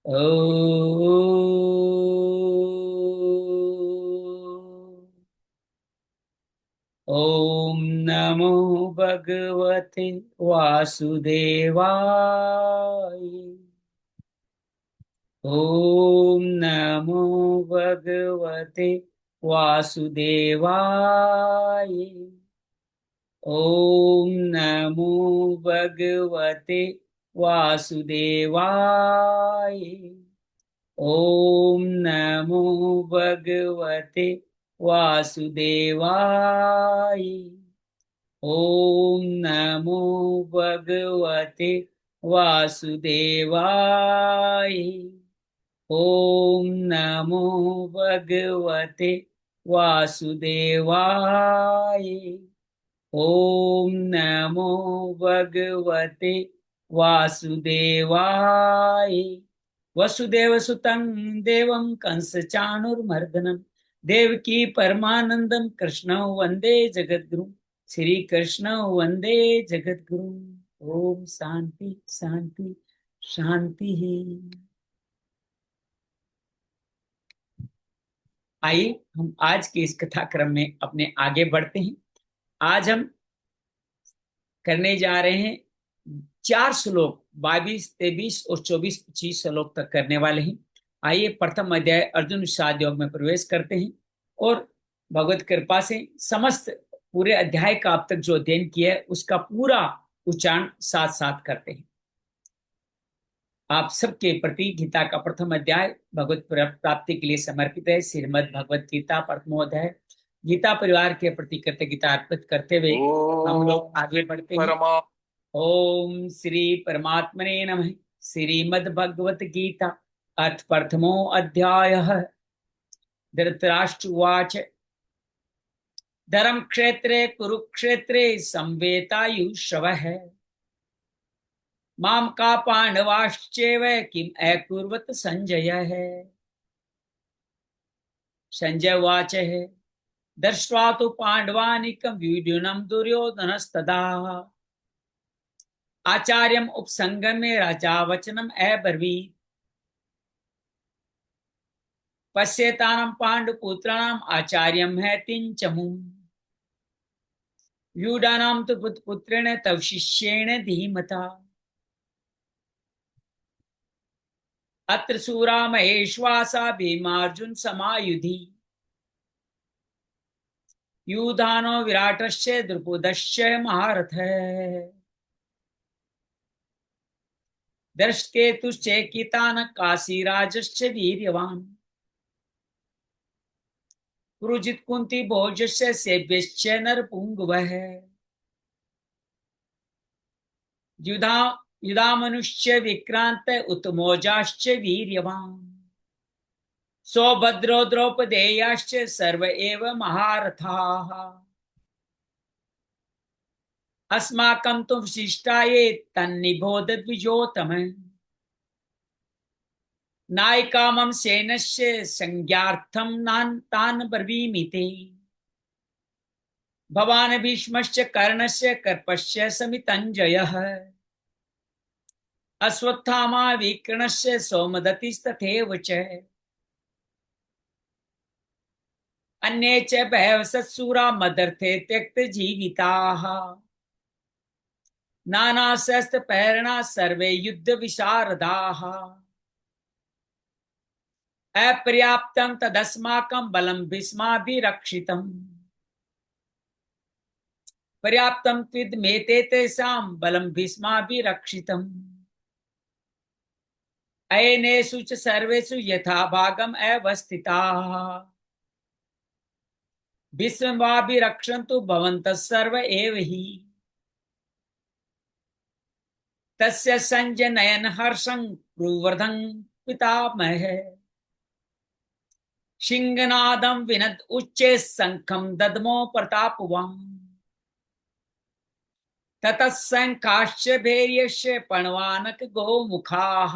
ॐ ॐ नमो भगवते वासुदेवाय। ॐ नमो भगवते वासुदेवाय। ॐ नमो भगवते वासुदेवाय। ॐ नमो भगवते वासुदेवाय। ॐ नमो भगवते वासुदेवाय। ॐ नमो भगवते वासुदेवाय। ॐ नमो भगवते वासुदेवाय। वसुदेवसुतं देवं कंसचाणूरमर्दनं देवकी परमानन्दं कृष्णं वन्दे जगद्गुरुं। श्री कृष्ण वन्दे जगद्गुरुं। ओम शांति शांति शांति ही। आइए हम आज के इस कथाक्रम में अपने आगे बढ़ते हैं। आज हम करने जा रहे हैं 4 श्लोक, 22, 23 और 24, 25 श्लोक तक करने वाले हैं। आइए प्रथम अध्याय अर्जुन विषाद योग में प्रवेश करते हैं और भगवत कृपा से समस्त पूरे अध्याय का अब तक जो अध्ययन किया है उसका पूरा उच्चारण साथ साथ करते हैं। आप सबके प्रति गीता का प्रथम अध्याय भगवत प्राप्ति के लिए समर्पित है। श्रीमद् भगवत गीता प्रथमोध्याय गीता परिवार के प्रति कृतज्ञता अर्पित करते हुए हम लोग आगे बढ़ते हैं। ओम श्री परमात्मने नमः। श्रीमद् भगवत गीता अथ प्रथमो अध्यायः। धृतराष्ट्र धर्म क्षेत्रे कुरुक्षेत्रे संवेतायुषवः माम का पांडवाश्चैव किम अकुर्वत संजय है। संजय उवाच है दृष्ट्वा तु पांडवानीकं व्यूढ्यूनं दुर्योधनस्तदा आचार्यम् उपसंगम्य राजा वचनम् अब्रवीत् पश्येतानां पांडुपुत्राणाम् आचार्यं हैतिं च मुम् व्यूढानां तु पुत्रेण तव शिष्येण धीमता अत्र शूरा महेश्वासा भीमार्जुन समायुधि युधानो विराटस्य द्रुपदस्य महारथः दर्शकेतुश्चैकितान् काशीराजस्य वीर्यवान् पुरुजित कुंती भोजस्य सेव्यश्च नरपुंगवः युधा युधामनुष्य विक्रांत उत्तमोजाश्च वीर्यवान् सौभद्रो द्रौपदेयाश्च सर्व एव महारथाः अस्माकं तु विशिष्टाये तन्निबोध द्विजोतम नायिका मम सेनस्य संज्ञार्थं तान् ब्रवीमि ते भवान् भीष्मश्च कर्णस्य कर्पस्य समितञ्जयः अश्वत्थामा विकर्णस्य सौमदत्तिस्तथैव च अन्ये च बहवः सत्सूरा मदर्थे त्यक्तजीविताः नानाशस्त्रप्रहरणाः सर्वे युद्धविशारदाः अपर्याप्तं तदस्माकं बलं भीष्माभिरक्षितम् पर्याप्तं त्विदमेते तेषां बलं भीष्माभिरक्षितम् अयनेषु च सर्वेषु यथा भागम् अवस्थिताः भीष्माभिरक्षन्तु भवन्तः सर्व एव हि तस्य संजनयन् हर्षं क्रुवर्धं पितामहः सिंहनादं विनद उच्चे शंखं दद्मो प्रतापवान् ततः शंखाश्च भैर्यश्च पणवानक गोमुखाः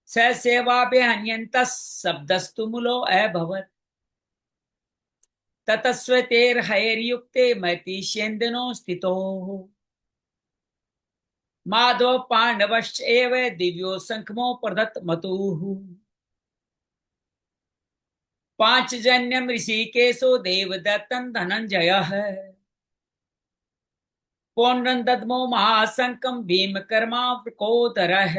स सेवाभिहन्यन्तः शब्दस्तु मूलो अभवत् ततः श्वेतैर्हयैर्युक्ते महतीशेन्दनो स्थितो माधव पांडवश्च एव दिव्यो संखमो प्रदत्त मतुः। पांचजन्यम ऋषिकेशो देवदत्तं धनंजयः। पौंड्रं दद्मो महाशंकं भीमकर्मा वृकोदरः।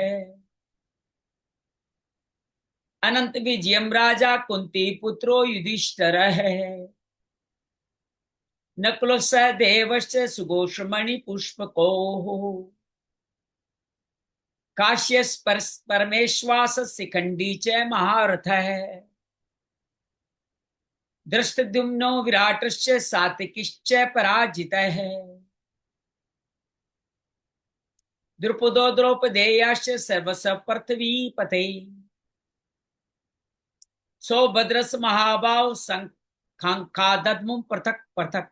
अनंत विजयम राजा कुंती पुत्रो युधिष्ठिरः। नकुल सहदेवश्च सुघोषमणि पुष्पकोः। काश्यप परमेश्वास शिखंडी च महारथः। धृष्टद्युम्नो विराटश्च सात्विकिश्च पराजितः। द्रुपदो द्रौपदेयाश्च सर्वस्य पृथ्वीपते। सौभद्रस महाभाव संखादद्मुं पृथक् पृथक्।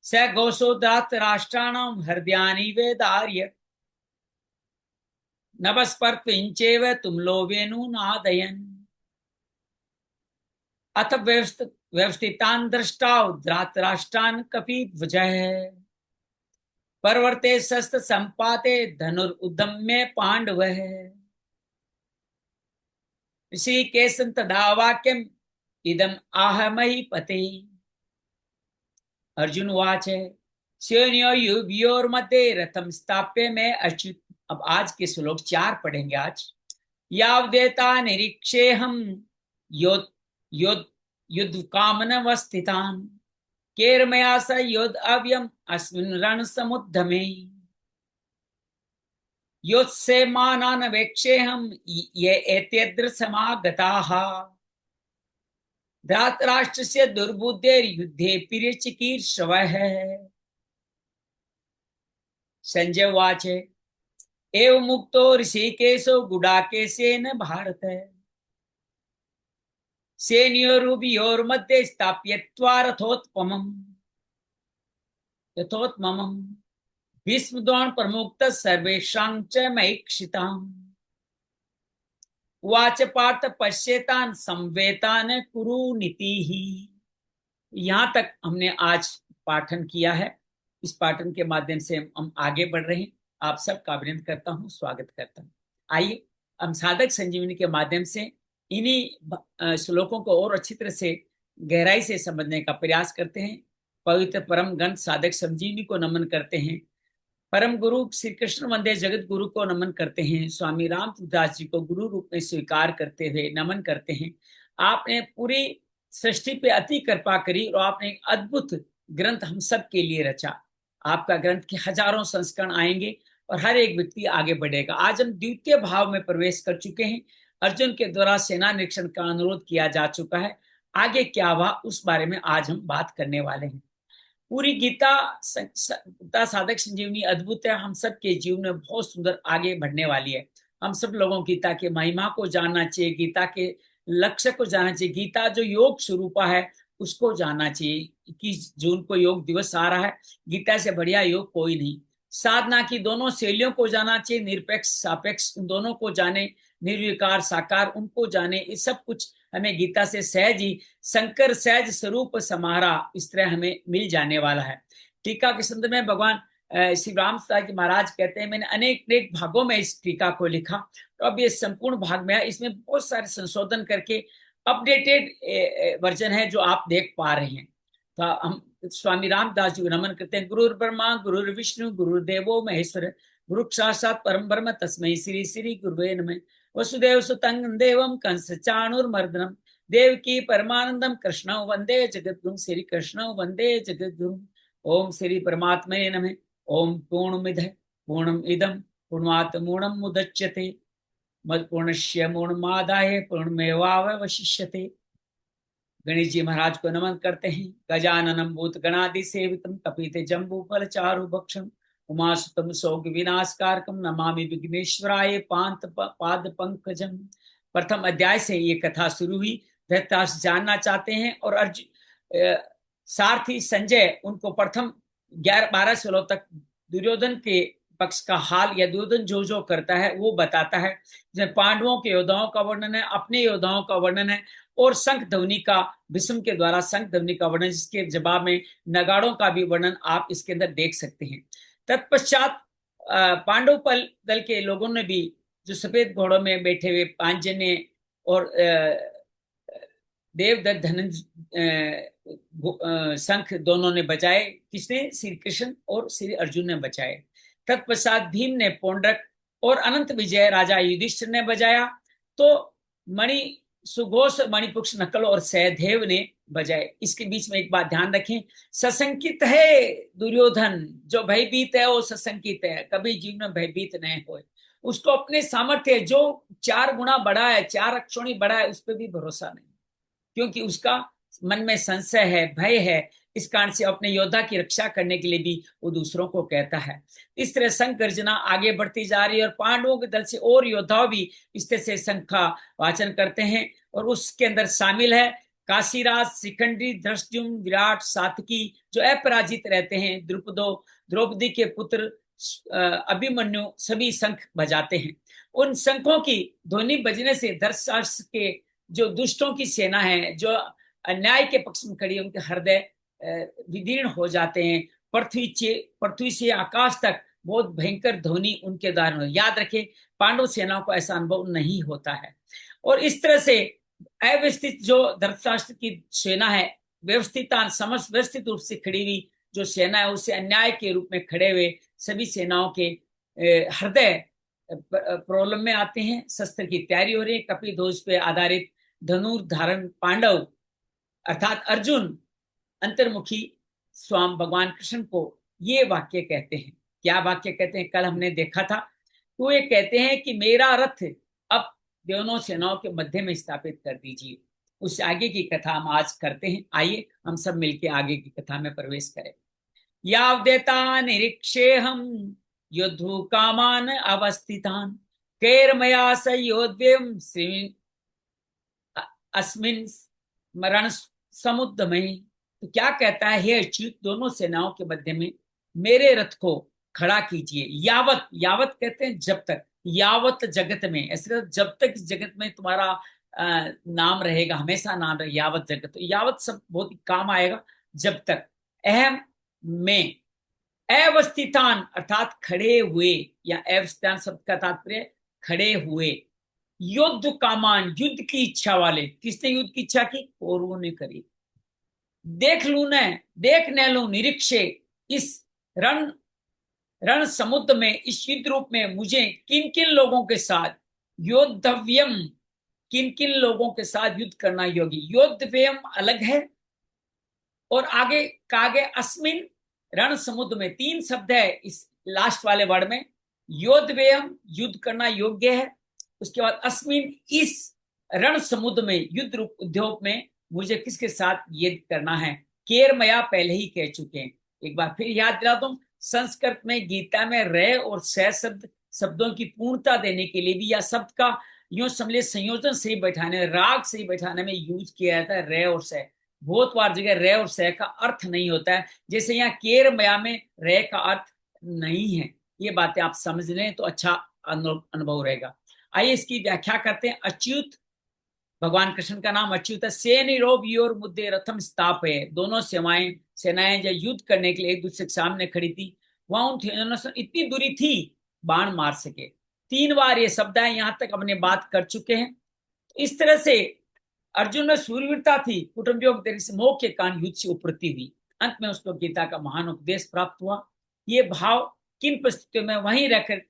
स घोषोदात राष्ट्राणां हृदयानि वेदार्य। नभस्पर्त्विंचैव तुमलो वेणुनादयन्। अथ व्यवस्थितान् दृष्टाौ धृतराष्ट्रान् कपिध्वजः। पर्वते शस्त्र संपाते धनुरुद्यम्य पांडवः। ऋषिकेशं तदा वाक्यम् इदम् आह महीपते। अर्जुन उवाच सेनयोर्मध्ये रथं स्थाप्य मैं अच्युत। अब आज के श्लोक 4 पढ़ेंगे आज। यावदेता निरीक्षेऽहं युद्ध कामनवस्थितान्। केर्मया स योद्ध अव्यम् अस्मिन् रणसमुद्यमे। योत्से मानान् वेक्षेऽहं ये एतेऽत्र समागताः। धृतराष्ट्रस्य दुर्बुद्धेर्युद्धे प्रियचिकीर्षवः। संजय उवाच एवं मुक्तो ऋषिकेशो गुडाकेशेन भारत। सेनयोरुभयोर्मध्ये स्थाप्यत्वा रथोत्तमम्। भीष्मद्रोण प्रमुक्तः सर्वेषां च महीक्षिताम्। उवाच पार्थ पश्येतान् संवेतान् कुरु नीतिः। यहाँ तक हमने आज पाठन किया है। इस पाठन के माध्यम से हम आगे बढ़ रहे हैं। आप सबका अभिनंदन करता हूँ, स्वागत करता हूँ। आइए हम साधक संजीवनी के माध्यम से इन्हीं श्लोकों को और अच्छी तरह से गहराई से समझने का प्रयास करते हैं। पवित्र परम ग्रंथ साधक संजीवनी को नमन करते हैं। परम गुरु श्री कृष्ण वंदे जगत गुरु को नमन करते हैं। स्वामी रामदास जी को गुरु रूप में स्वीकार करते हुए नमन करते हैं। आपने पूरी सृष्टि पे अति कृपा करी और आपने एक अद्भुत ग्रंथ हम सब के लिए रचा। आपका ग्रंथ के हजारों संस्करण आएंगे और हर एक व्यक्ति आगे बढ़ेगा। आज हम द्वितीय भाव में प्रवेश कर चुके हैं। अर्जुन के द्वारा सेना निरीक्षण का अनुरोध किया जा चुका है। आगे क्या हुआ उस बारे में आज हम बात करने वाले हैं। पूरी गीता साधक संजीवनी अद्भुत है। हम सब के जीवन में बहुत सुंदर आगे बढ़ने वाली है। हम सब लोगों गीता के महिमा को जानना चाहिए, गीता के लक्ष्य को जानना चाहिए। गीता जो योग स्वरूपा है उसको जानना चाहिए। 21 जून को योग दिवस आ रहा है। गीता से बढ़िया योग कोई नहीं। साधना की दोनों शैलियों को जानना चाहिए, निरपेक्ष सापेक्ष उन दोनों को जाने, निर्विकार साकार उनको जाने। ये सब कुछ हमें गीता से सहज ही शंकर सहज स्वरूप समारा इस तरह हमें मिल जाने वाला है। टीका के संदर्भ में भगवान श्री रामदास जी महाराज कहते हैं मैंने अनेक भागों में इस टीका को लिखा, तो अब ये संपूर्ण भाग में है। इसमें बहुत सारे संशोधन करके अपडेटेड वर्जन है जो आप देख पा रहे हैं। तो हम स्वामी रामदास जी को नमन करते हैं। गुरुर् ब्रह्मा गुरुर्विष्णु गुरुर्देवो महेश्वर गुरु साक्षात् परम ब्रह्म तस्मै श्री श्री गुरुवे नमः। वसुदेव सुतं देवं कंस चाणूरमर्दनम देवकी परमानंदम कृष्ण वंदे जगद्गुरु। श्री कृष्ण वंदे जगद्गुरु। ओम श्री परमात्मने नमः। ओम पूर्णमिदः पूर्णमिदं पूर्णात् पूर्णं मुदच्यते मत्पूर्णस्य पूर्णमादाय पूर्णमेवावशिष्यते। गणेश जी महाराज को नमन करते हैं। गजाननम भूत गणादि सेवितम कपित जम्बू फल चारु भक्षम उमासुतम शोक विनाशकारकम नमामि विघ्नेश्वराय पांत पाद पंकजम। प्रथम अध्याय से ये कथा शुरू हुई। धृतराष्ट्र जानना चाहते हैं और अर्जुन सारथी संजय उनको प्रथम 11-12 श्लोक तक दुर्योधन के पक्ष का हाल या दुर्योधन जो करता है वो बताता है। जिसमें पांडवों के योद्धाओं का वर्णन है, अपने योद्धाओं का वर्णन है और शंख ध्वनि का, भीष्म के द्वारा शंख ध्वनि का वर्णन, जिसके जवाब में नगाड़ों का भी वर्णन आप इसके अंदर देख सकते हैं। तत्पश्चात पांडव दल के लोगों ने भी, जो सफेद घोड़ों में बैठे हुए पांचजन्य और देवदत्त धनंजय शंख दोनों ने बजाए। किसने? श्री कृष्ण और श्री अर्जुन ने बजाए। तत्पश्चात भीम ने पोंड्रक और अनंत विजय राजा युधिष्ठिर ने बजाया। तो मणि सुघोष, मणिपुक्ष, नकल और सहदेव ने बजाए। इसके बीच में एक बात ध्यान रखें, सशंकित है दुर्योधन, जो भयभीत है वो सशंकित है, कभी जीवन में भयभीत नहीं हो। उसको अपने सामर्थ्य जो 4 गुना बढ़ा है, 4 अक्षोणी बढ़ा है, उस पर भी भरोसा नहीं, क्योंकि उसका मन में संशय है, भय है। इस कारण से अपने योद्धा की रक्षा करने के लिए भी वो दूसरों को कहता है। इस तरह संघ गर्जना आगे बढ़ती जा रही है और पांडवों के दल से और योद्धा भी इस तरह से संघ का वाचन करते हैं। और उसके अंदर शामिल है काशीराज, शिखंडी, धृष्टद्युम्न, विराट, सातकी, जो अपराजित रहते हैं, द्रौपदी के पुत्र अभिमन्यु, सभी शंख बजाते हैं। उन शंखों की ध्वनि बजने से धर्तराष्ट्र के जो दुष्टों की सेना है, जो अन्याय के पक्ष में खड़ी है, उनके हृदय विदीर्ण हो जाते हैं। पृथ्वी से आकाश तक बहुत भयंकर ध्वनि उनके द्वारा। याद रखें, पांडव सेनाओं को ऐसा अनुभव नहीं होता है। और इस तरह से अव्यवस्थित जो धर्तराष्ट्र की सेना है, समस्त व्यवस्थित रूप से खड़ी हुई जो सेना है, उसे अन्याय के रूप में खड़े हुए सभी सेनाओं के हृदय प्रॉब्लम में आते हैं। शस्त्र की तैयारी हो रही है। कपिध्वज पे आधारित धनुर्धारण पांडव अर्थात अर्जुन अंतर्मुखी स्वामी भगवान कृष्ण को ये वाक्य कहते हैं। क्या वाक्य कहते हैं? कल हमने देखा था। तो ये कहते हैं कि मेरा रथ अब दोनों सेनाओं के मध्य में स्थापित कर दीजिए। उस आगे की कथा हम आज करते हैं। आइए हम सब मिलकर आगे की कथा में प्रवेश करें। यावदेता निरीक्षे हम योद्धु कामान अवस्थितान कैर्मया सयोद्व्यम अस्मिन मरण समुद्र में। तो क्या कहता है? हे अच्युत, दोनों सेनाओं के मध्य में मेरे रथ को खड़ा कीजिए। यावत, यावत कहते हैं जब तक, यावत जगत में, ऐसे जब तक इस जगत में तुम्हारा नाम रहेगा, हमेशा नाम रहेगा, यावत जगत। तो यावत सब बहुत काम आएगा। जब तक अहम में अवस्थितान अर्थात खड़े हुए, या अवस्थितान शब्द का तात्पर्य खड़े हुए, युद्ध कामान युद्ध की इच्छा वाले। किसने युद्ध की इच्छा की? कौरवों ने करी। देख न लू निरीक्षे, इस रण समुद्र में, इस युद्ध रूप में मुझे किन किन लोगों के साथ योद्धव्यम, किन किन लोगों के साथ युद्ध करना योगी। योद्धव्यम अलग है, और आगे कहा गया अस्मिन रण समुद्र में। 3 शब्द है इस लास्ट वाले वर्ड में। योद्धव्यम युद्ध करना योग्य है। उसके बाद अस्मिन इस रण समुद्र में, युद्ध रूप उद्योग में मुझे किसके साथ युद्ध करना है। केरमया पहले ही कह चुके हैं। एक बार फिर याद दिलाता हूं, संस्कृत में गीता में रे और स शब्दों की पूर्णता देने के लिए भी, या शब्द का यूं समझे संयोजन सही बैठाने, राग सही बैठाने में यूज किया जाता है रे और स। बहुत बार जगह रे और स का अर्थ नहीं होता है, जैसे यहाँ केरमया में रे का अर्थ नहीं है। ये बातें आप समझ लें तो अच्छा अनुभव रहेगा। आइए इसकी व्याख्या करते हैं। अच्युत, भगवान कृष्ण का नाम अच्युत है। सेनिरोब योर मुद्दे रथम स्थाप है। दोनों सेनाएं जब युद्ध करने के लिए एक दूसरे के सामने खड़ी थी, वहां इतनी दूरी थी बाण मार सके। 3 बार ये शब्द है, यहां तक अपने बात कर चुके हैं। इस तरह से अर्जुन में सूर्यवीरता थी, कुटुंब योग मोह के कारण युद्ध से उपरती हुई। अंत में उसको गीता का महान उपदेश प्राप्त हुआ। ये भाव किन परिस्थितियों में, वहीं रहकर,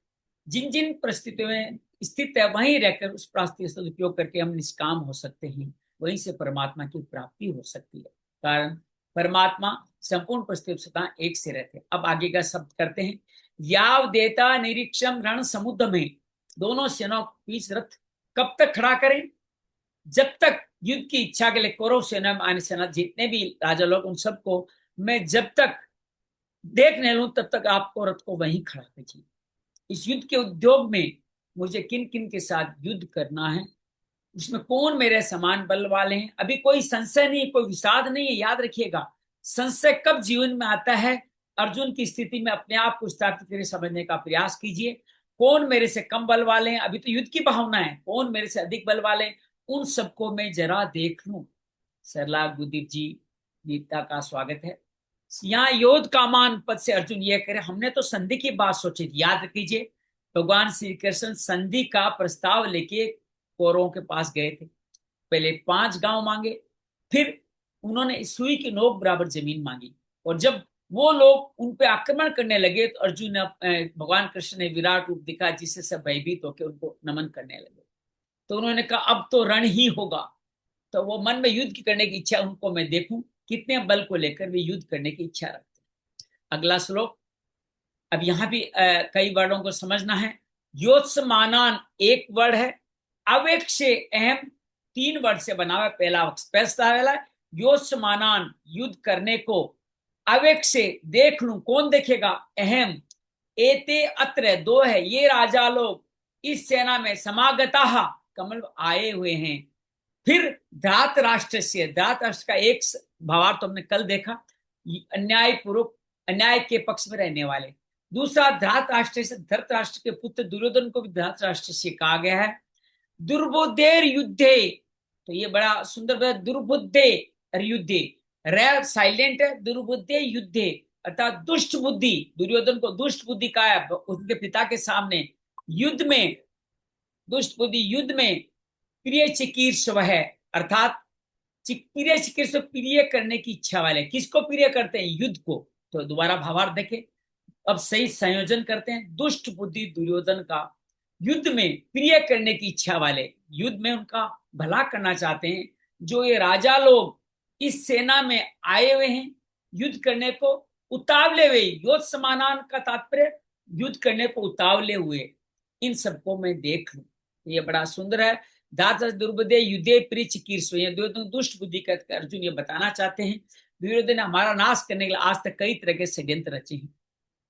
जिन जिन परिस्थितियों में स्थित है, वहीं रहकर उस परिस्थिति का उपयोग करके हम निष्काम हो सकते हैं। वहीं से परमात्मा की प्राप्ति हो सकती है। कारण परमात्मा संपूर्ण परिस्थिति एक से रहते हैं। अब आगे का शब्द करते हैं। याव देता निरीक्षम रण समुद्र में, दोनों सेनाओं के बीच रथ कब तक खड़ा करें? जब तक युद्ध की इच्छा के लिए कौरव सेना में आने सेना जितने भी राजा लोग, उन सबको मैं जब तक देख नहीं लूं तब तक आपको रथ को वहीं खड़ा कीजिए। इस युद्ध के उद्योग में मुझे किन किन के साथ युद्ध करना है, उसमें कौन मेरे समान बल वाले हैं, अभी कोई संशय नहीं, कोई विषाद नहीं है। याद रखिएगा, संशय कब जीवन में आता है? अर्जुन की स्थिति में अपने आप को स्थापित करके समझने का प्रयास कीजिए। कौन मेरे से कम बल वाले हैं, अभी तो युद्ध की भावना है, कौन मेरे से अधिक बल वाले हैं, उन सबको मैं जरा देख लूं। सरला गुदीप जी, गीता का स्वागत है। यहाँ योद्ध कामान पद से अर्जुन ये करे, हमने तो संधि की बात सोची थी। याद कीजिए, भगवान श्री कृष्ण संधि का प्रस्ताव लेके कौरवों के पास गए थे। पहले 5 गांव मांगे, फिर उन्होंने सुई की नोक बराबर जमीन मांगी, और जब वो लोग उन पे आक्रमण करने लगे तो अर्जुन ने भगवान कृष्ण ने विराट रूप दिखा, जिससे सब भयभीत होकर उनको नमन करने लगे। तो उन्होंने कहा अब तो रण ही होगा। तो वो मन में युद्ध करने की इच्छा, उनको मैं देखूं कितने बल को लेकर वे युद्ध करने की इच्छा रखते हैं। अगला श्लोक। अब यहाँ भी कई वर्डों को समझना है। योत्समानान एक वर्ड है, अवेक्षे अहम 3 वर्ड से बना हुआ। पहला पैसा वाला योत्समानान युद्ध करने को, अवेक्षे देख लूं, कौन देखेगा, अहम एते अत्र 2 है, ये राजा लोग इस सेना में समागता कमल आए हुए हैं। फिर धृतराष्ट्र से, धृतराष्ट्र का एक भावार्थ हमने कल देखा, अन्याय पूर्वक, अन्याय के पक्ष में रहने वाले। दूसरा धृतराष्ट्र से, धृतराष्ट्र के पुत्र दुर्योधन को भी धृतराष्ट्र से कहा गया है। दुर्बुद्धेर युद्धे, तो ये बड़ा सुंदर, दुर्बुद्धे युद्धे, रे साइलेंट है, दुर्बुद्धे युद्धे अर्थात दुष्ट बुद्धि। दुर्योधन को दुष्ट बुद्धि कहा है उनके पिता के सामने। युद्ध में दुष्ट बुद्धि, युद्ध में प्रिय चिकीर्षव है, अर्थात प्रिय चिकीर्षव, प्रिय करने की इच्छा वाले। किसको प्रिय करते हैं, युद्ध को। तो दोबारा भावार्थ देखें, अब सही संयोजन करते हैं। दुष्ट बुद्धि दुर्योधन का, युद्ध में प्रिय करने की इच्छा वाले, युद्ध में उनका भला करना चाहते हैं। जो ये राजा लोग इस सेना में आए हुए हैं युद्ध करने को, उतावले हुए, योद्ध समानान का तात्पर्य युद्ध करने को उतावले हुए, इन सबको मैं देख लूं। ये बड़ा सुंदर है। दास दुर्बुद्धे युद्धे प्रिय चिकीर्षव, दुर्योधन दुष्ट बुद्धि का अर्जुन ये बताना चाहते हैं। दुर्योधन ने हमारा नाश करने के लिए आज तक कई तरह के षड्यंत्र रचे हैं,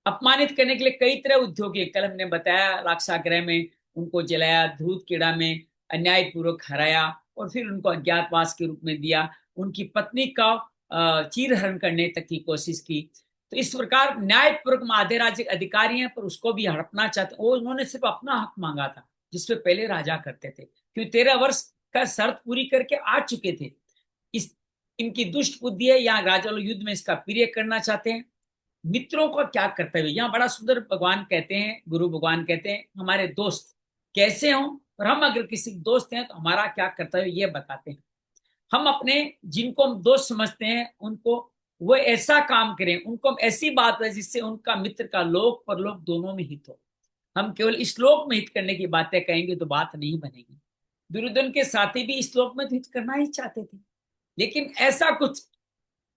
अपमानित करने के लिए कई तरह उद्योग है। कल हमने बताया, राक्षागृह में उनको जलाया, धूत कीड़ा में अन्यायपूर्वक हराया, और फिर उनको अज्ञातवास के रूप में दिया, उनकी पत्नी का चीरहरण करने तक की कोशिश की। तो इस प्रकार न्यायपूर्वक आधे राज्य अधिकारी हैं, पर उसको भी हड़पना चाहते। उन्होंने सिर्फ अपना हक मांगा था, जिसपे पहले राजा करते थे, क्योंकि 13 वर्ष का शर्त पूरी करके आ चुके थे। इस इनकी दुष्ट बुद्धि है, यहाँ राजा लोग युद्ध में इसका प्रिय करना चाहते हैं। मित्रों का क्या कर्तव्य, यहाँ बड़ा सुंदर भगवान कहते हैं, गुरु भगवान कहते हैं हमारे दोस्त कैसे हों, और हम अगर किसी दोस्त हैं तो हमारा क्या कर्तव्य ये बताते हैं। हम अपने जिनको हम दोस्त समझते हैं उनको वो ऐसा काम करें, उनको हम ऐसी बात है जिससे उनका मित्र का लोक परलोक दोनों में हित हो। हम केवल इस लोक में हित करने की बातें कहेंगे तो बात नहीं बनेगी। दुर्योधन के साथी भी इस लोक में हित करना ही चाहते थे, लेकिन ऐसा कुछ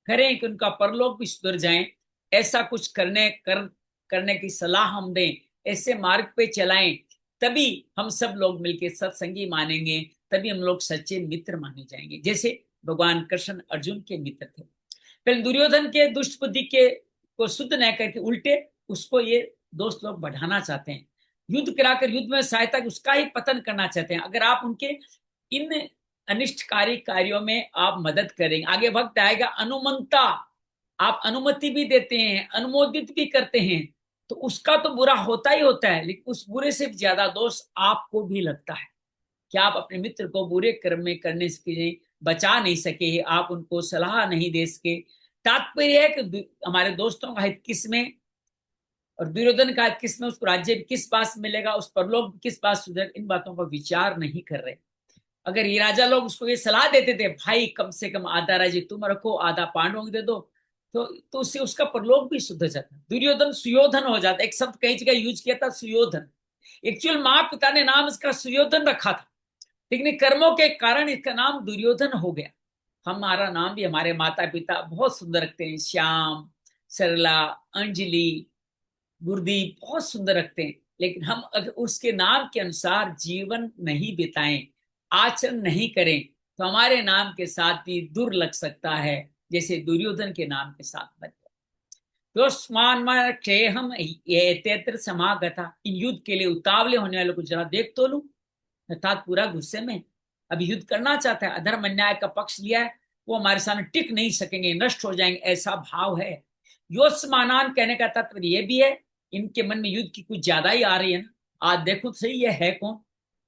करें कि उनका परलोक भी सुधर जाए, ऐसा कुछ करने की सलाह हम दें, ऐसे मार्ग पे चलाएं, तभी हम सब लोग मिलकर सत्संगी मानेंगे, तभी हम लोग सच्चे मित्र माने जाएंगे। जैसे भगवान कृष्ण अर्जुन के मित्र थे। पहले दुर्योधन के दुष्ट बुद्धि के को शुद्ध न करके उल्टे उसको ये दोस्त लोग बढ़ाना चाहते हैं, युद्ध कराकर युद्ध में सहायता, उसका ही पतन करना चाहते हैं। अगर आप उनके इन अनिष्टकारी कार्यों में आप मदद करेंगे, आगे वक्त आएगा अनुमंता, आप अनुमति भी देते हैं, अनुमोदित भी करते हैं, तो उसका तो बुरा होता ही होता है, लेकिन उस बुरे से ज्यादा दोष आपको भी लगता है कि आप अपने मित्र को बुरे कर्म में करने से बचा नहीं सके, आप उनको सलाह नहीं दे सके। तात्पर्य है कि हमारे दोस्तों का हित किस में, और दुर्योधन का हित किस में, उसको राज्य किस बात से मिलेगा, उस परलोक किस बात सुधर, इन बातों का विचार नहीं कर रहे। अगर ये राजा लोग उसको ये सलाह देते थे, भाई कम से कम आधा राज्य तुम रखो, आधा पांडवों को दे दो, तो उससे उसका परलोक भी सुधर जाता। दुर्योधन सुयोधन हो जाता। एक शब्द कई जगह यूज किया था, सुयोधन। एक्चुअल माँ पिता ने नाम इसका सुयोधन रखा था, लेकिन कर्मों के कारण इसका नाम दुर्योधन हो गया। हमारा नाम भी हमारे माता पिता बहुत सुंदर रखते हैं, श्याम, सरला, अंजलि, गुरदीप, बहुत सुंदर रखते हैं, लेकिन हम अगर उसके नाम के अनुसार जीवन नहीं बिताएं, आचरण नहीं करें, तो हमारे नाम के साथ भी दुर लग सकता है, जैसे दुर्योधन के नाम के साथ बन गया। हम ये समागता, इन युद्ध के लिए उतावले होने वालों को जरा देख तो लूं, अर्थात पूरा गुस्से में अभी युद्ध करना चाहता है, अधर्म अन्याय का पक्ष लिया है, वो हमारे सामने टिक नहीं सकेंगे, नष्ट हो जाएंगे, ऐसा भाव है। योत्समानान कहने का तात्पर्य ये भी है, इनके मन में युद्ध की कुछ ज्यादा ही आ रही है ना, आज देखो तो सही ये है कौन।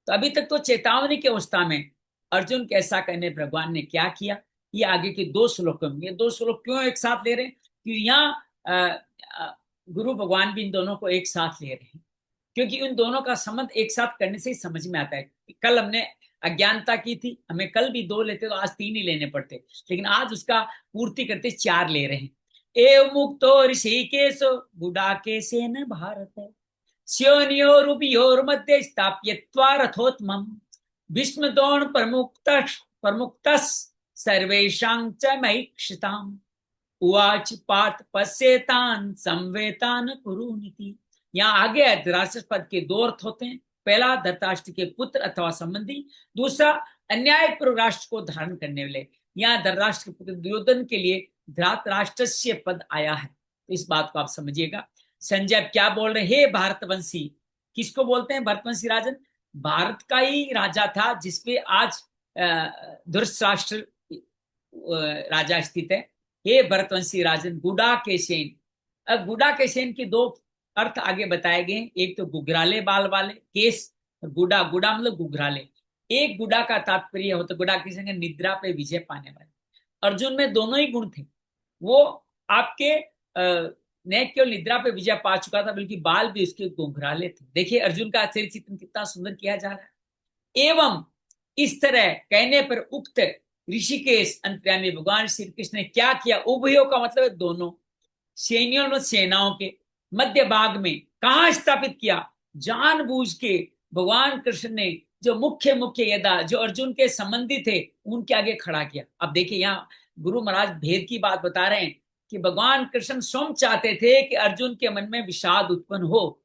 तो अभी तक तो चेतावनी की अवस्था में अर्जुन के ऐसा कहने भगवान ने क्या किया, ये आगे के 2 श्लोक में। ये 2 श्लोक क्यों एक साथ ले रहे हैं, कि यहाँ गुरु भगवान भी इन दोनों को एक साथ ले रहे हैं, क्योंकि उन दोनों का संबंध एक साथ करने से ही समझ में आता है। कल हमने अज्ञानता की थी, हमें कल भी 2 लेते तो आज 3 ही लेने पड़ते, लेकिन आज उसका पूर्ति करते 4 ले रहे हैं। एव मुक्तो ऋषिकेशो गुडाकेशेन भारत स्योनियोरुभयोर्मध्ये स्थाप्यत्वा रथोत्तमम् भीष्मद्रोण प्रमुक्तः सर्वेषां च महीक्षिताम् उवाच पार्थ पश्येतान् संवेतान् कुरुनिति। यहाँ आगे है धृतराष्ट्र पद के 2 अर्थ होते हैं। पहला धृतराष्ट्र के पुत्र अथवा संबंधी, दूसरा अन्यायपूर्वक राष्ट्र को धारण करने वाले। यहाँ धृतराष्ट्र के पुत्र दुर्योधन के लिए धृतराष्ट्रस्य पद आया है, तो इस बात को आप समझिएगा। संजय क्या बोल रहे, हे भारतवंशी, किसको बोलते हैं भारतवंशी राजन? भारत का ही राजा था जिसपे आज धृतराष्ट्र राजा स्थित है। हे भरतवंशी राजन गुडाकेशेन। अब गुडाकेशेन के 2 अर्थ आगे बताए गए, एक तो गुगराले बाल वाले केस, गुडा गुडा मतलब गुगराले। एक गुडा का तात्पर्य होता, गुडाकेशेन का निद्रा पे विजय पाने वाले। अर्जुन में दोनों ही गुण थे, वो आपके न केवल निद्रा पे विजय पा चुका था बल्कि बाल भी उसके गुगराले थे। देखिए अर्जुन का आश्चर्य चित्रण कितना सुंदर किया जा रहा है। एवं इस तरह कहने पर उक्त ऋषिकेश अंतर्यामी भगवान श्री कृष्ण ने क्या किया? उभयों का मतलब है दोनों सैनियों में, सेनाओं के मध्य भाग में कहा स्थापित किया? जानबूझ के भगवान कृष्ण ने जो मुख्य योद्धा जो अर्जुन के संबंधी थे उनके आगे खड़ा किया। अब देखिए यहाँ गुरु महाराज भेद की बात बता रहे हैं कि भगवान कृष्ण स्वयं चाहते थे कि अर्जुन के मन में विषाद उत्पन्न हो,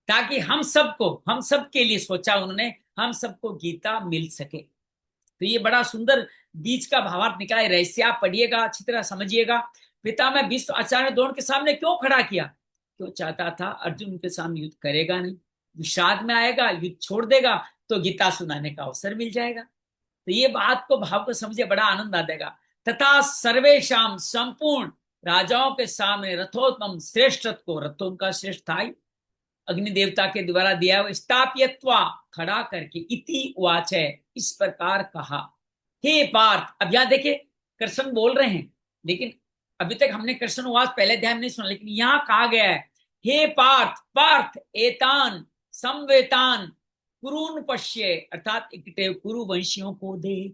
ताकि हम सबके लिए सोचा उन्होंने, हम सबको गीता मिल सके। तो ये बड़ा सुंदर बीच का भावार्थ निकाला, रहस्य आप पढ़िएगा, अच्छी तरह समझिएगा। पितामह भीष्म आचार्य द्रोण के सामने क्यों खड़ा किया? क्यों चाहता था अर्जुन के सामने युद्ध करेगा नहीं, विषाद में आएगा, युद्ध छोड़ देगा तो गीता सुनाने का अवसर मिल जाएगा। तो ये बात को भाव को समझिए, बड़ा आनंद आ जाएगा। तथा सर्वेशाम संपूर्ण राजाओं के सामने रथोत्तम श्रेष्ठत्व को, रथों उनका श्रेष्ठ था ही, अग्नि देवता के द्वारा दिया हुआ, स्थाप्यत्वा खड़ा करके, इति उवाच है इस प्रकार कहा। हे पार्थ, अब यहां देखिए कृष्ण बोल रहे हैं, लेकिन अभी तक हमने कृष्ण उवाच पहले ध्यान नहीं सुना, लेकिन यहां कहा गया है हे पार्थ, पार्थ एतान संवेतान कुरुन पश्ये, अर्थात इकटे कुरु वंशियों को दे।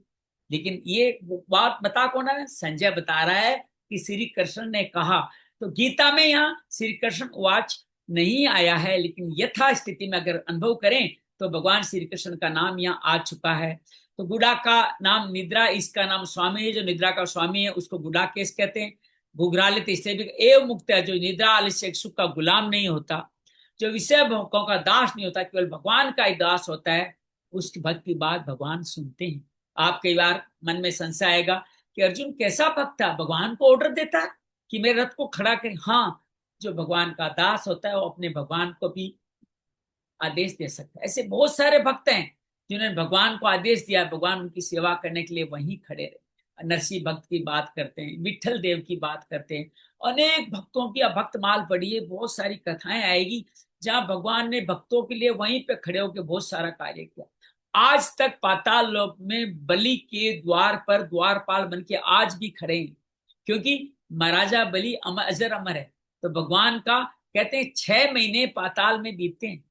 लेकिन ये बात बता कौन है? संजय बता रहा है कि श्री कृष्ण ने कहा। तो गीता में यहाँ श्री कृष्ण उवाच नहीं आया है, लेकिन यथा स्थिति में अगर अनुभव करें तो भगवान श्री कृष्ण का नाम यहाँ आ चुका है। तो गुडा का नाम निद्रा, इसका नाम स्वामी है, जो निद्रा का स्वामी है उसको गुडाकेश कहते हैं। गुगरालित इससे भी एव मुक्त है, जो निद्रा आलस्य सुख का गुलाम नहीं होता, जो विषय भोगों का दास नहीं होता, केवल भगवान का ही दास होता है, उसकी भक्त की बात भगवान सुनते हैं। आप कई बार मन में संशय आएगा कि अर्जुन कैसा भक्त था, भगवान को ऑर्डर देता है कि मेरे रथ को खड़ा करें। हाँ, जो भगवान का दास होता है वो अपने भगवान को भी आदेश दे सकता है। ऐसे बहुत सारे भक्त हैं जिन्होंने भगवान को आदेश दिया, भगवान उनकी सेवा करने के लिए वहीं खड़े रहे। नरसिंह भक्त की बात करते हैं, विठल देव की बात करते हैं, अनेक भक्तों की भक्त माल पड़ी है, बहुत सारी कथाएं आएगी जहां भगवान ने भक्तों के लिए वहीं पे खड़े होकर बहुत सारा कार्य किया। आज तक पाताल लोक में बलि के द्वार पर द्वारपाल बन के आज भी खड़े हैं, क्योंकि महाराजा बलि अमर अजर अमर है। तो भगवान का कहते हैं 6 महीने पाताल में बीतते हैं।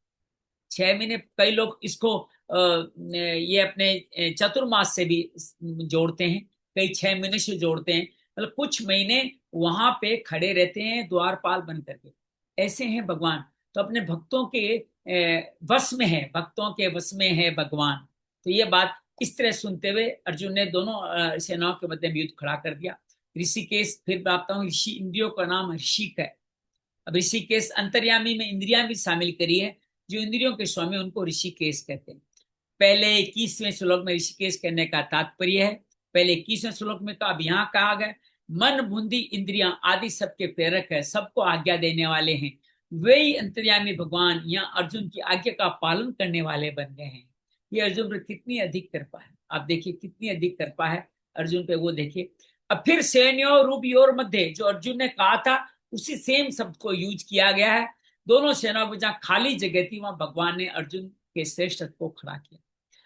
6 महीने, कई लोग इसको ये अपने चतुर्मास से भी जोड़ते हैं, कई 6 महीने से जोड़ते हैं, मतलब कुछ महीने वहां पे खड़े रहते हैं द्वारपाल बन करके। ऐसे हैं भगवान। तो अपने भक्तों के वश में है, भक्तों के वश में है भगवान। तो ये बात इस तरह सुनते हुए अर्जुन ने दोनों सेनाओं के मध्य में युद्ध खड़ा कर दिया। ऋषिकेश, फिर बताता हूँ, ऋषि इंद्रियों का नाम ऋषिक है। अब ऋषिकेश अंतर्यामी में इंद्रियां भी शामिल करी है, जो इंद्रियों के स्वामी उनको ऋषिकेश कहते हैं। पहले 21वें श्लोक में ऋषिकेश कहने का तात्पर्य है, पहले 21वें श्लोक में तो अब यहाँ कहा गया मन बुद्धि इंद्रियां आदि सबके प्रेरक है, सबको आज्ञा देने वाले हैं, वे ही अंतर्यामी भगवान यहाँ अर्जुन की आज्ञा का पालन करने वाले बन गए हैं। ये अर्जुन पर कितनी अधिक कृपा है, आप देखिए कितनी अधिक कृपा है अर्जुन पे, वो देखिए। अब फिर सैन्यों रूपयोर मध्य, जो अर्जुन ने कहा था उसी सेम शब्द को यूज किया गया है। दोनों सेनाओं में जहाँ खाली जगह थी वहां भगवान ने अर्जुन के श्रेष्ठत्व को खड़ा किया।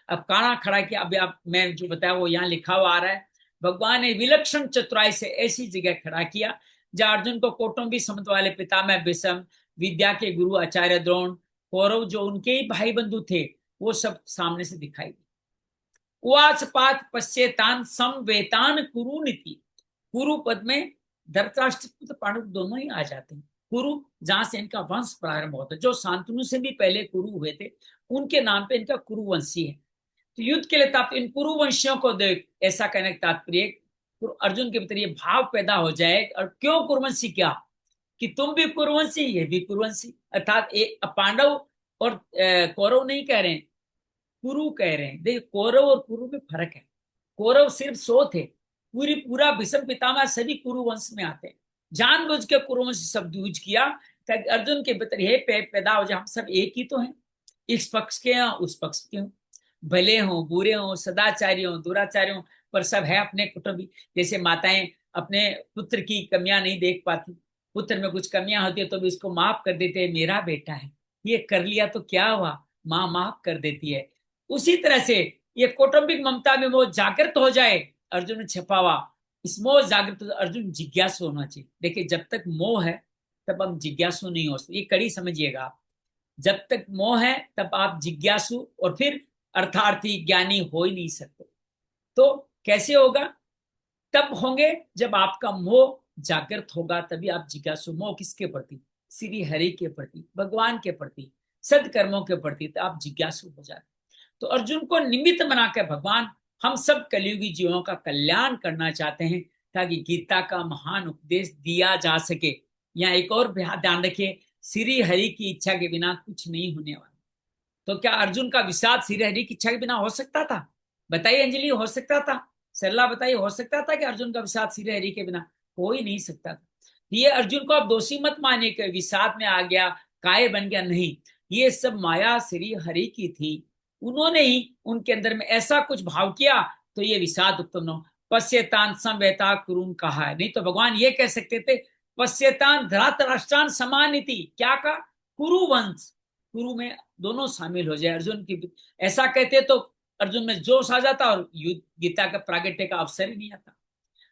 अब कहाँ खड़ा किया? अभी आप मैं जो बताया वो यहाँ लिखा हुआ आ रहा है। भगवान ने विलक्षण चतुराई से ऐसी जगह खड़ा किया जहाँ अर्जुन को कौटुंबिक संबंध वाले पितामह भीष्म, विद्या के गुरु आचार्य द्रोण, कौरव जो उनके ही भाई बंधु थे, वो सब सामने से दिखाई दी। उवाच पात पश्चेतान समवेतान कुरु नीति। कुरु पद में धृतराष्ट्र पांडव दोनों ही आ जाते हैं। कुरु जहां से इनका वंश प्रारंभ होता है, जो शांतनु से भी पहले कुरु हुए थे, उनके नाम पे इनका कुरुवंशी है। तो युद्ध के लिए तात्पर्य, इन कुरुवंशियों को देख ऐसा कहने का तात्पर्य अर्जुन के भीतर ये भाव पैदा हो जाए। और क्यों कुरुवंशी? क्या कि तुम भी कुरुवंशी, ये भी कुरुवंशी, अर्थात एक पांडव और कौरव नहीं कह रहे हैं, कुरु कह रहे हैं। देखिए कौरव और कुरु में फर्क है। कौरव सिर्फ 100 थे, पूरा भीष्म पितामह सभी कुरुवंश में आते हैं। जानबूझ के कुरुवंश शब्द यूज किया ताकि अर्जुन के भीतर ये पैदा हो जाए, हम सब एक ही तो हैं, इस पक्ष के हैं उस पक्ष के हों, भले हों बुरे हों, सदाचारी हों दुराचारी हों, पर सब है अपने कुटुंबी। जैसे माताएं अपने पुत्र की कमियां नहीं देख पाती, पुत्र में कुछ कमियां होती है तो भी उसको माफ कर देते हैं, मेरा बेटा है, ये कर लिया तो क्या हुआ, माँ माफ कर देती है। उसी तरह से ये कौटुंबिक ममता में वो जागृत हो जाए, अर्जुन ने छपावा, इस मोह जागृत अर्जुन जिज्ञासु होना चाहिए। देखिए जब तक मोह है तब हम जिज्ञासु नहीं हो सकते, ये कड़ी समझिएगा आप। जब तक मोह है तब आप जिज्ञासु और फिर अर्थार्थी ज्ञानी हो ही नहीं सकते। तो कैसे होगा? तब होंगे जब आपका मोह जागृत होगा, तभी आप जिज्ञासु। मोह किसके प्रति? श्री हरि के प्रति, भगवान के प्रति, सदकर्मों के प्रति, तो आप जिज्ञासु हो जाते। तो अर्जुन को निमित्त बनाकर भगवान हम सब कलियुगी जीवों का कल्याण करना चाहते हैं, ताकि गीता का महान उपदेश दिया जा सके। यहाँ एक और ध्यान रखिए, श्री हरि की इच्छा के बिना कुछ नहीं होने वाला। तो क्या अर्जुन का विषाद श्री हरि की इच्छा के बिना हो सकता था? बताइए अंजलि, हो सकता था? सरला बताइए, हो सकता था कि अर्जुन का विषाद श्री हरि के बिना? हो ही नहीं सकता था। ये अर्जुन को आप दोषी मत मानिए कि विषाद में आ गया, काय बन गया, नहीं, ये सब माया श्री हरि की थी, उन्होंने ही उनके अंदर में ऐसा कुछ भाव किया तो ये विषाद उत्पन्न हो। पश्यतान समवेता कुरुन कहा है, नहीं तो भगवान ये कह सकते थे पश्यतान धृतराष्ट्रान समानिति, क्या कहा? कुरुवंश, कुरु में दोनों शामिल हो जाए अर्जुन की, ऐसा कहते तो अर्जुन में जोश आ जाता और युद्ध गीता का प्रागट्य का अवसर ही नहीं आता।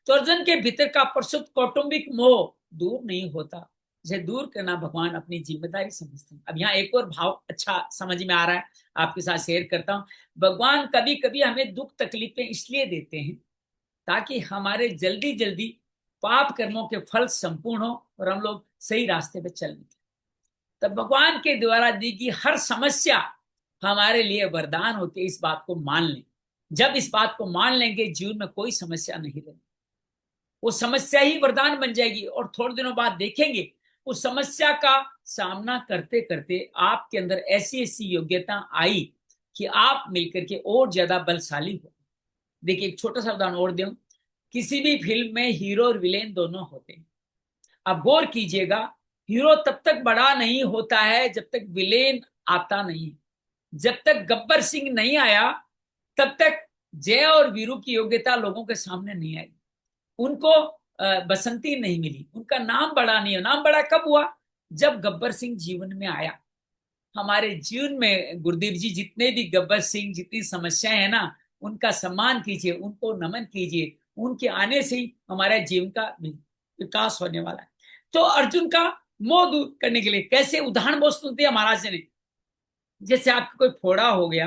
तो अर्जुन के भीतर का प्रसुप्त कौटुंबिक मोह दूर नहीं होता, इसे दूर करना भगवान अपनी जिम्मेदारी समझते हैं। अब यहाँ एक और भाव अच्छा समझ में आ रहा है, आपके साथ शेयर करता हूँ। भगवान कभी कभी हमें दुख तकलीफें इसलिए देते हैं ताकि हमारे जल्दी जल्दी पाप कर्मों के फल संपूर्ण हो और हम लोग सही रास्ते पे चल निकले। तब भगवान के द्वारा दी गई हर समस्या हमारे लिए वरदान होती है, इस बात को मान लें। जब इस बात को मान लेंगे, जीवन में कोई समस्या नहीं रहेगी, वो समस्या ही वरदान बन जाएगी। और थोड़े दिनों बाद देखेंगे उस समस्या का सामना करते करते आपके अंदर ऐसी ऐसी योग्यता आई कि आप मिलकर के और ज्यादा बलशाली हो। देखिए एक छोटा सा उदाहरण और दूं, किसी भी फिल्म में हीरो और विलेन दोनों होते हैं। अब गौर कीजिएगा, हीरो तब तक बड़ा नहीं होता है जब तक विलेन आता नहीं। जब तक गब्बर सिंह नहीं आया तब तक जय और वीरू की योग्यता लोगों के सामने नहीं आई, उनको बसंती नहीं मिली, उनका नाम बड़ा नहीं है। नाम बड़ा कब हुआ? जब गब्बर सिंह जीवन में आया। हमारे जीवन में गुरुदेव जी जितने भी गब्बर सिंह, जितनी समस्याएं हैं ना, उनका सम्मान कीजिए, उनको नमन कीजिए, उनके आने से ही हमारे जीवन का विकास होने वाला है। तो अर्जुन का मोह दूर करने के लिए कैसे उदाहरण वस्तु दिया महाराज ने। जैसे आपका कोई फोड़ा हो गया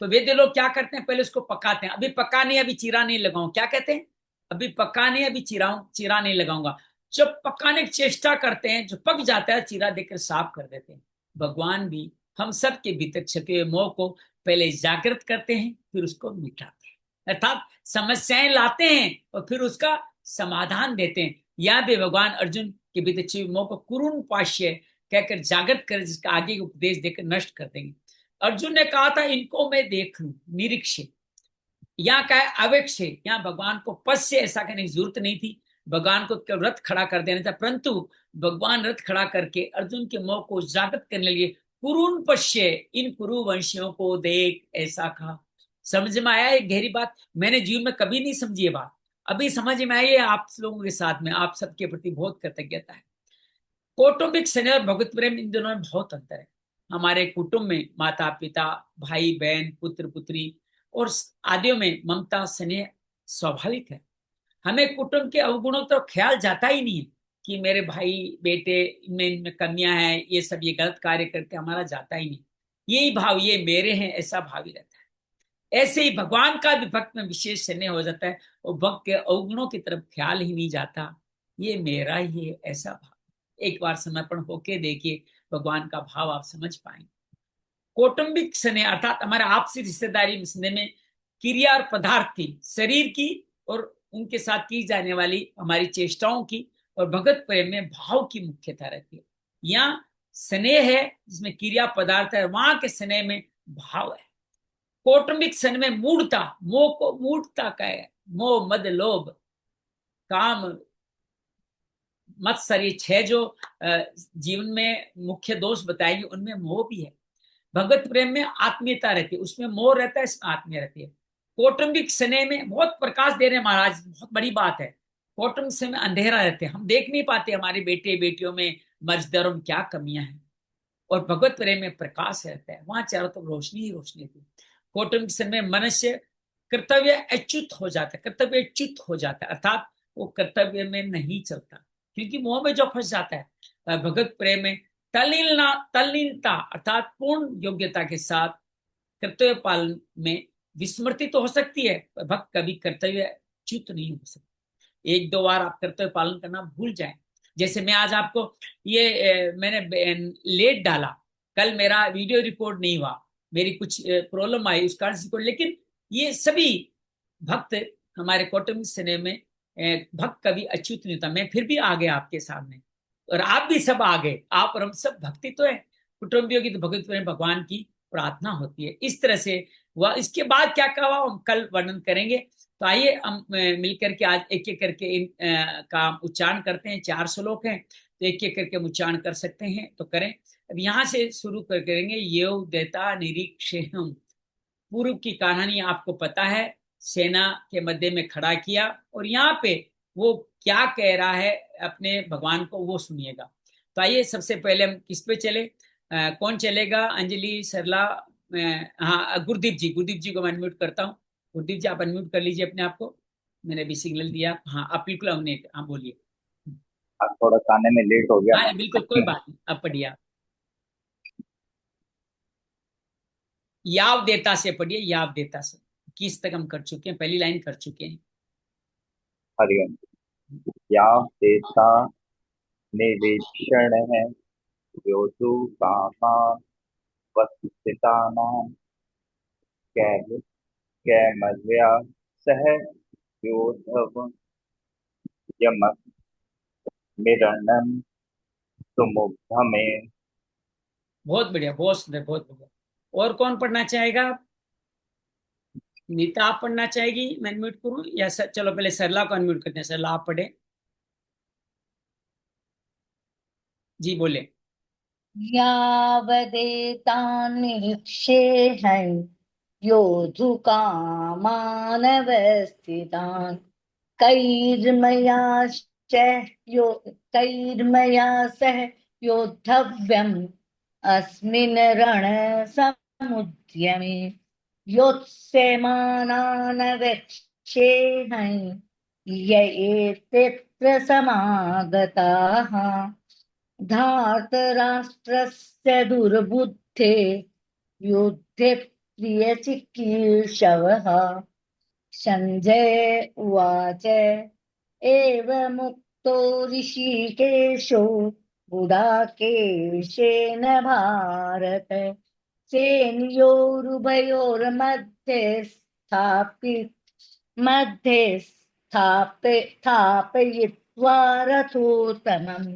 तो वैद्य लोग क्या करते हैं, पहले उसको पकाते हैं। अभी पका नहीं, अभी चीरा नहीं लगाऊं, क्या कहते हैं? अभी पका नहीं, अभी चीरा नहीं लगाऊंगा। जब पकाने की चेष्टा करते हैं, जो पक जाता है, चीरा देकर साफ कर देते हैं। भगवान भी हम सब के भीतर छपे हुए मोह को पहले जागृत करते हैं, फिर उसको मिटाते हैं, अर्थात समस्याएं लाते हैं और फिर उसका समाधान देते हैं। या भी भगवान अर्जुन के भीतर छिपे मोह को कुरुन पाश्य कहकर जागृत कर, जिसका आगे उपदेश देकर नष्ट कर देंगे। अर्जुन ने कहा था इनको मैं देख लूं, निरीक्ष। यहाँ का है अवेक्ष, यहाँ भगवान को पश्य ऐसा कहने की जरूरत नहीं थी, भगवान को रथ खड़ा कर देना था, परंतु भगवान रथ खड़ा करके अर्जुन के मोह को जागृत करने लिए कुरुन पश्य, इन कुरुवंशियों को देख, ऐसा कहा। समझ में आया? एक गहरी बात मैंने जीवन में कभी नहीं समझी ये बात, अभी समझ में आई है। आप लोगों के साथ में आप सबके प्रति बहुत कृतज्ञता है। कौटुंबिक स्नेह और भगवत प्रेम, इन दोनों में बहुत अंतर है। हमारे कुटुंब में माता पिता, भाई बहन, पुत्र पुत्री और आदियों में ममता स्नेह स्वाभाविक है। हमें कुटुंब के अवगुणों तो ख्याल जाता ही नहीं है। कि मेरे भाई बेटे में इनमें कमियां हैं, ये सब ये गलत कार्य करते, हमारा जाता ही नहीं। यही भाव, ये मेरे हैं, ऐसा भाव ही रहता है। ऐसे ही भगवान का भी भक्त में विशेष स्नेह हो जाता है, और भक्त के अवगुणों की तरफ ख्याल ही नहीं जाता, ये मेरा ही है, ऐसा भाव। एक बार समर्पण होके देखिए, भगवान का भाव आप समझ पाएंगे। कौटुंबिक स्नेह अर्थात हमारे आपसी रिश्तेदारी स्नेह में क्रिया और पदार्थ की, शरीर की और उनके साथ की जाने वाली हमारी चेष्टाओं की, और भगत प्रेम में भाव की मुख्यता रहती है। यहाँ स्नेह है जिसमें क्रिया पदार्थ है, वहां के स्नेह में भाव है। कौटुंबिक स्नेह में मूढ़ता, मोह को मूढ़ता का है, मोह मद लोभ काम मत्सर, ये छह जो जीवन में मुख्य दोष बताएंगे, उनमें मोह भी है। भगवत प्रेम में आत्मीयता रहती है, उसमें मोह रहता है, इसमें आत्मीय रहती है। कौटुंबिक स्नेह में बहुत प्रकाश दे रहे हैं महाराज, बहुत बड़ी बात है। कौटुंबिक स्नेह में अंधेरा रहते हैं, हम देख नहीं पाते हमारे बेटे बेटियों में, मर्जदरों में क्या कमियां हैं। और भगवत प्रेम में प्रकाश रहता है, वहां चारों तरफ रोशनी ही रोशनी थी। कौटुंबिक स्नेह में मनुष्य कर्तव्य अच्युत हो जाता है, कर्तव्य अच्युत हो जाता है, अर्थात वो कर्तव्य में नहीं चलता, क्योंकि मोह में जो फंस जाता है। भगवत प्रेम में तल्लीनता, तल्लीनता अर्थात पूर्ण योग्यता के साथ कर्तव्य पालन में विस्मृति तो हो सकती है, पर भक्त कभी कर्तव्य च्युत नहीं हो सकता। एक दो बार आप कर्तव्य पालन करना भूल जाए। जैसे मैं आज आपको ये मैंने लेट डाला, कल मेरा वीडियो रिकॉर्ड नहीं हुआ, मेरी कुछ प्रॉब्लम आई उस कारण से, लेकिन ये सभी भक्त हमारे कौटुंबिक स्नेह में भक्त कभी अच्युत नहीं होता। मैं फिर भी आ गया आपके सामने, और आप भी सब आ गए, आप और हम सब भक्ति तो है। कुटुंबियों की तो भगवत में भगवान की प्रार्थना होती है, इस तरह से। वह इसके बाद क्या कहा हम कल वर्णन करेंगे। तो आइए हम मिलकर के आज एक एक करके इन का उच्चारण करते हैं। 4 श्लोक हैं, तो एक एक करके हम उच्चारण कर सकते हैं तो करें। अब यहाँ से शुरू कर करेंगे। ये देता निरीक्षेहम, पूर्व की कहानी आपको पता है, सेना के मध्य में खड़ा किया, और यहाँ पे वो क्या कह रहा है अपने भगवान को, वो सुनिएगा। तो आइए सबसे पहले हम किस पे चले, कौन चलेगा? अंजलि, सरला, हाँ गुरदीप जी, गुरदीप जी को मैं अनम्यूट करता हूँ। गुरदीप जी आप अनम्यूट कर लीजिए अपने आप को, मैंने भी सिग्नल दिया। हाँ आप बिल्कुल हमने, हाँ बोलिए। आज थोड़ा खाने में लेट हो गया हाँ बिल्कुल कोई था। बात नहीं, अब पढ़िए आप। याव देता से पढ़िए, याव देता से। किस तक हम कर चुके हैं? पहली लाइन कर चुके हैं। हरिओम। या देता निरीक्षण है योजु कामान वस्थितानां कैल कैमर्या सह योधव यमक मिरणम सुमुग्ध में। बहुत बढ़िया, बहुत सुंदर, बहुत बढ़िया। और कौन पढ़ना चाहेगा? नीता आप पढ़ना चाहेगी? मैं अनम्यूट करूं या चलो पहले सरला को अनम्यूट करते हैं। सरला आप पढ़े जी, बोले। यावदेतान्निरीक्षेऽहं योद्धुकामानवस्थितान् कैर्मया यो कैर्मया सह योद्धव्यम् अस्मिन् रणसमुद्यमे योत्स्यमानानवेक्षेऽहं य एतेऽत्र समागताः धार्तराष्ट्रस्य दुर्बुद्धे युद्धे प्रियचिकीर्षवः। सञ्जय उवाच एवमुक्तो ऋषिकेशो गुडाकेशेन भारत सेनयोरुभयोर्मध्ये स्थापयित्वा रथोत्तमम्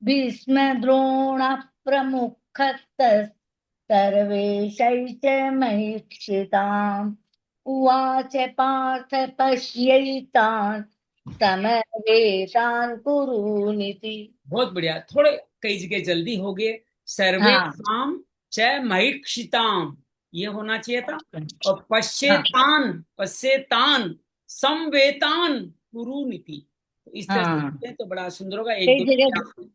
भीष्मद्रोणः प्रमुखतस्तर्वेशैश्च महीक्षिताम् उवाच पार्थ पश्यैतान् समवेतान् कुरूनिति। बहुत बढ़िया। थोड़े कई जगह जल्दी हो गए। सर्वे हाँ शाम च महिक्षिताम, ये होना चाहिए था। और हाँ पश्येतान, पश्येतान समवेतान कुरु नीति, तो इस तरह से हाँ, लिखते हैं तो बड़ा सुंदर होगा। एक कई दो जगह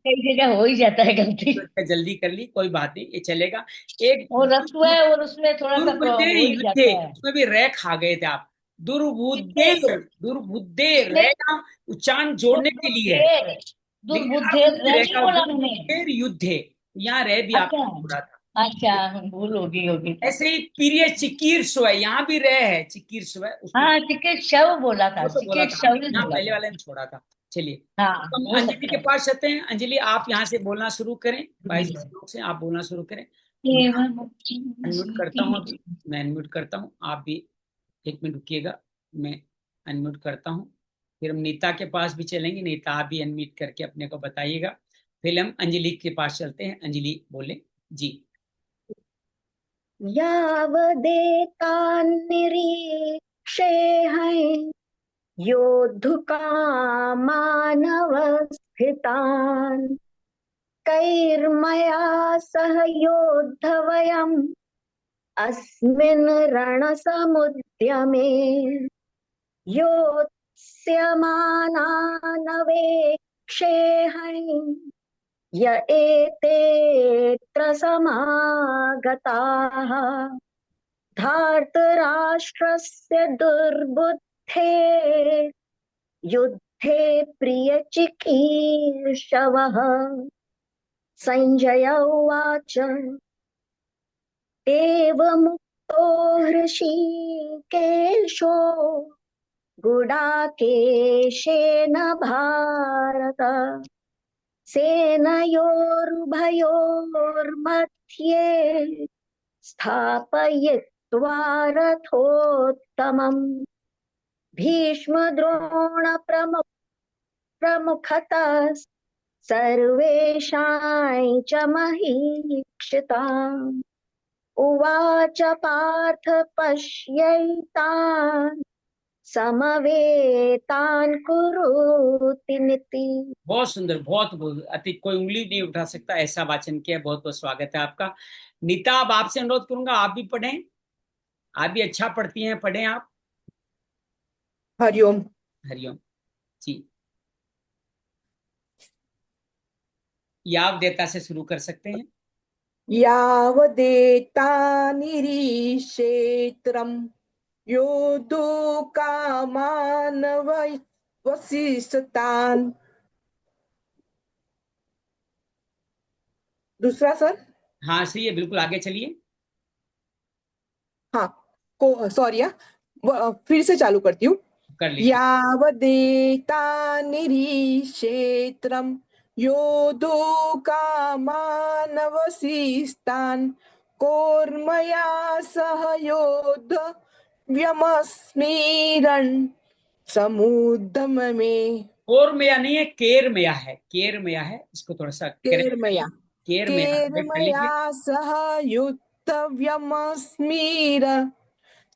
कई जगह हो ही जाता है गलती। जल्दी कर ली, कोई बात नहीं, ये चलेगा। एक और रस्व है और उसमें थोड़ा सा दुर्बुद्धे हो ही युद्धे, जाता है। उसमें भी रे खा गए थे आप। दुर्बुद्धे, कितने दुर्बुद्धे कितने रे का उच्चारण जोड़ने के लिए है। बुद्धेर लेकिन दुर्बुद्धे अर्थ नहीं रह नहीं रहेगा, बोला मैंने। दुर्बुद्धेर युद्धे, यहाँ रह भी अच्छा, आपने छोड़ा था। अच्छा, भूल होगी ठीक ऐसे है। ही प्रिय चिकीर्ष है, यहाँ भी रह है, चिकीर्ष है उसमें, हाँ, चिकित शव बोला था, वो तो बोला चिकित था शव आपने, ही यहाँ बोला पहले था। वाले ने छोड़ा था। चलिए, हाँ, तो हम हो अंजलि सकता के है। पास चलते हैं। अंजलि, आप यहाँ से बोलना शुरू करें, 22 श्लोक से आप बोलना शुरू करें। मैं एवं अनम्यूट करता हूँ मुक्ति। अभी, मैं अनम्यूट करता हूँ, आप भी 1 मिनट रुकिएगा, मैं अनम्यूट करता हूँ। फिर हम नीता के पास भी चलेंगे, नीता आप भी अनम्यूट करके अपने को बताइएगा। फिर हम अंजलि के पास चलते हैं, अंजलि बोले जी। यावदेतान्निरीक्षेऽहं योद्धुकामानवस्थितान् कैर्मया सह योद्धवयम् अस्मिन् रणसमुद्यमे योत्स्यमानानवेक्षेऽहं य एतेऽत्र समागताः धार्तराष्ट्रस्य दुर्बुद्धे युद्धे प्रियचिकीर्षवः। संजय उवाच एवमुक्तो हृषीकेशो गुडाकेशेन भारत सेनयोरुभयोर्मध्ये स्थापयित्वा रथोत्तमम् प्रमुखतः सर्वेषां च महीक्षिताम् उवाच पार्थ पश्यैतान् समवेतान् कुरुति नीति। बहुत सुंदर, बहुत बहुत अति, कोई उंगली नहीं उठा सकता, ऐसा वाचन किया। बहुत बहुत स्वागत है आपका। नीता, अब आपसे अनुरोध करूंगा, आप भी पढ़ें, आप भी अच्छा पढ़ती हैं, पढ़ें आप। हरिओम। हरिओम जी। याव देता से शुरू कर सकते हैं। यावदेतानिरीक्षेत्रम् योद्धुकामानवशिष्टान्। दूसरा सर। हाँ सही है, बिल्कुल आगे चलिए। हाँ, को सॉरी, फिर से चालू करती हूँ। कर लीजिए। यावदेतानिरीक्षेत्रम् योद्धुकामानवशिष्टान् कोर्मया सह योद्धव्यमस्मिरन् समुद्यम में। कोर में या नहीं है, केर में या है, केर में या है, इसको थोड़ा सा करेक्ट करिए। केर्मया केर में या करेक्ट कर केर्मया लीजिए। सह युद्धव्यमस्मिर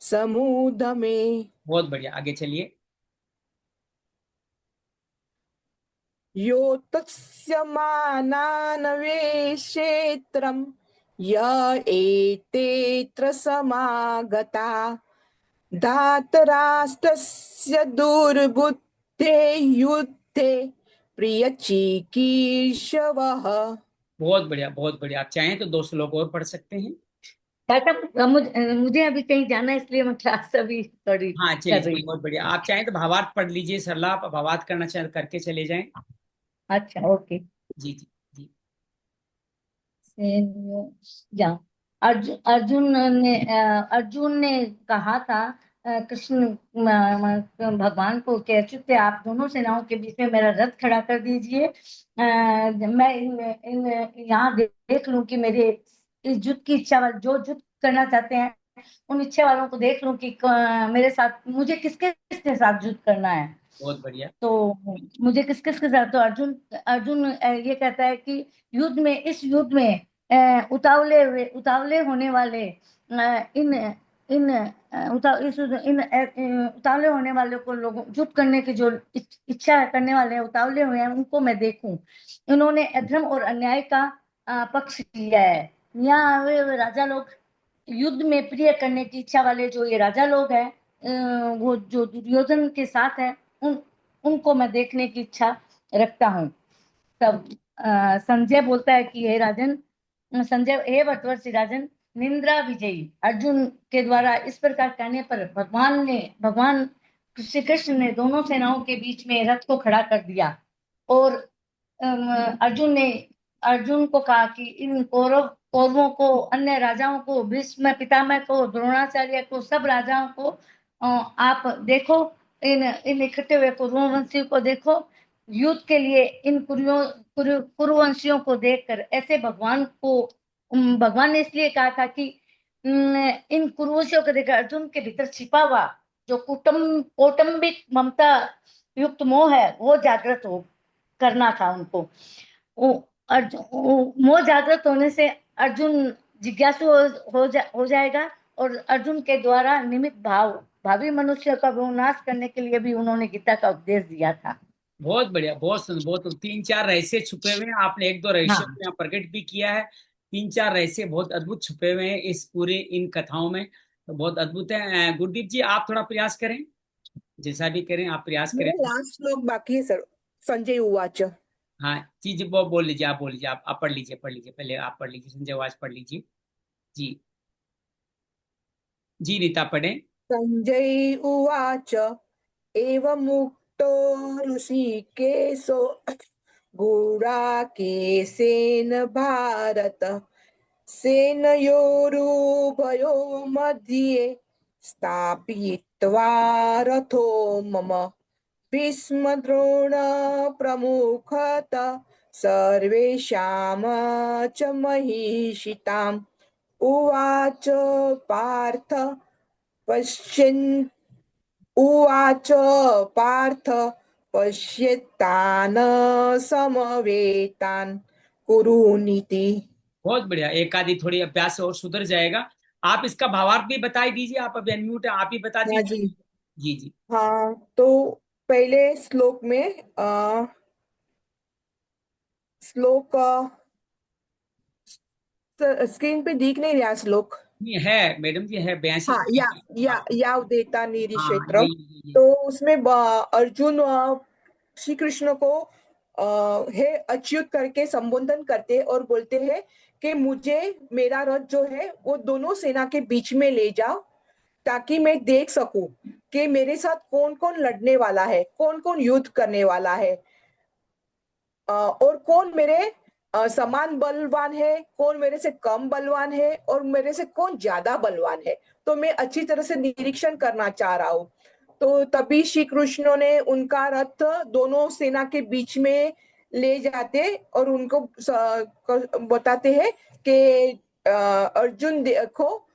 समुद्र में। बहुत बढ़िया, आगे चलिए। यो तत्स्यमानानवेक्षेत्रम् य एतेऽत्र समागता धातराष्ट्रस्य दुर्बुद्धे युद्धे प्रियचिकीर्षवः। बहुत बढ़िया, बहुत बढ़िया। आप चाहें तो 2 श्लोक और पढ़ सकते हैं। काका, मुझे अभी कहीं जाना है, इसलिए मैं क्लास अभी थोड़ी हाँ चलिए कर रही चलिए, हूँ। बहुत बढ़िया। आप चाहें तो भावार्थ पढ़ लीजिए, सरला, आप भावार्थ करना चाहे तो करके चले जाएं। अच्छा, ओके। जी जी जी। या अर्जुन ने कहा था कृष्ण भगवान को कि अच्युत, आप दोनों सेनाओं के बीच में मेरा रथ खड़ा कर दीजिए। मैं यहाँ देख लूं कि मेरे इस युद्ध की इच्छा वाले जो युद्ध करना चाहते हैं, उन इच्छा वालों को देख लूं कि मेरे साथ मुझे किसके किसके साथ युद्ध करना है। बहुत बढ़िया। तो मुझे किस किस के साथ, तो अर्जुन अर्जुन ये कहता है कि इस युद्ध में उतावले होने वाले उतावले होने वाले को लोगों युद्ध करने की जो इच्छा करने वाले हैं, उतावले हुए हैं, उनको मैं देखूं। इन्होंने अधर्म और अन्याय का पक्ष लिया है। यहाँ वे राजा लोग, युद्ध में प्रिय करने की इच्छा वाले जो ये राजा लोग हैं, वो जो दुर्योधन के साथ है, उनको मैं देखने की इच्छा रखता हूँ। तब संजय बोलता है कि हे राजन, संजय, हे वटवर्षी राजन, निंद्रा विजयी अर्जुन के द्वारा इस प्रकार कहने पर भगवान श्री कृष्ण ने दोनों सेनाओं के बीच में रथ को खड़ा कर दिया और अर्जुन को कहा कि इन कौरवों को, अन्य राजाओं को, भीष्म पितामह को, द्रोणाचार्य को, सब राजाओं को आप देखो, इन इकट्ठे हुए कुरुवंशियों को देखो, युद्ध के लिए इन कुरुवंशियों को देखकर ऐसे भगवान ने इसलिए कहा था कि इन कुरुवंशियों को देखकर अर्जुन के भीतर छिपा हुआ जो कौटुंबिक ममता युक्त मोह है वो जागृत करना था उनको। मोह जागृत होने से अर्जुन जिज्ञासु हो जाएगा, और अर्जुन के द्वारा निमित्त भावी मनुष्य का विनाश करने के लिए भी उन्होंने गीता का उपदेश दिया था। बहुत बढ़िया, बहुत सुंदर, बहुत। तीन चार रहस्य छुपे हुए हैं, आपने एक दो रहस्यों हाँ। को यहाँ प्रकट भी किया है। तीन चार रहस्य बहुत अद्भुत छुपे हुए हैं इस पूरे इन कथाओं में, तो बहुत अद्भुत है। गुरदीप जी, आप थोड़ा प्रयास करें, जैसा भी करें आप प्रयास करें। मेरा लास्ट श्लोक बाकी है सर। संजय उवाच। हाँ जी जी, वो बोल लीजिए, आप बोल लीजिए, आप पढ़ लीजिए, पढ़ लीजिए, पहले आप पढ़ लीजिए, संजय वाच पढ़ लीजिए। जी जी, रीता पढ़े। संजय उवाच एवमुक्तो ऋषिकेशो गुडाकेशेन भारत सेनयोरुभयो मध्ये स्थापयित्वा रथो मम भीष्मद्रोण प्रमुखत सर्वेषां च महिषिताम् उवाच पार्थ पश्यन् उवाच पार्थ पश्यतान् समवेतान् कुरुनीति। बहुत बढ़िया, एक आधी थोड़ी अभ्यास से और सुधर जाएगा। आप इसका भावार्थ भी बता ही दीजिए, आप अभी अनम्यूट है, आप ही बता हाँ दीजिए। जी। जी जी। हाँ तो पहले श्लोक में श्लोक स्क्रीन पे दिख नहीं रहा श्लोक। नहीं है मैडम जी, है 82। हाँ या उदेता नीरि हाँ क्षेत्रम। ये। तो उसमें अर्जुन श्री कृष्ण को हे अच्युत करके संबोधन करते और बोलते हैं कि मुझे मेरा रथ जो है वो दोनों सेना के बीच में ले जाओ ताकि मैं देख सकूं कि मेरे साथ कौन कौन लड़ने वाला है, कौन कौन युद्ध करने वाला है, और कौन मेरे समान बलवान है, कौन मेरे से कम बलवान है और मेरे से कौन ज्यादा बलवान है। तो मैं अच्छी तरह से निरीक्षण करना चाह रहा हूँ। तो तभी श्री कृष्ण ने उनका रथ दोनों सेना के बीच में ले जाते और उनको बताते हैं कि अर्जुन देखो,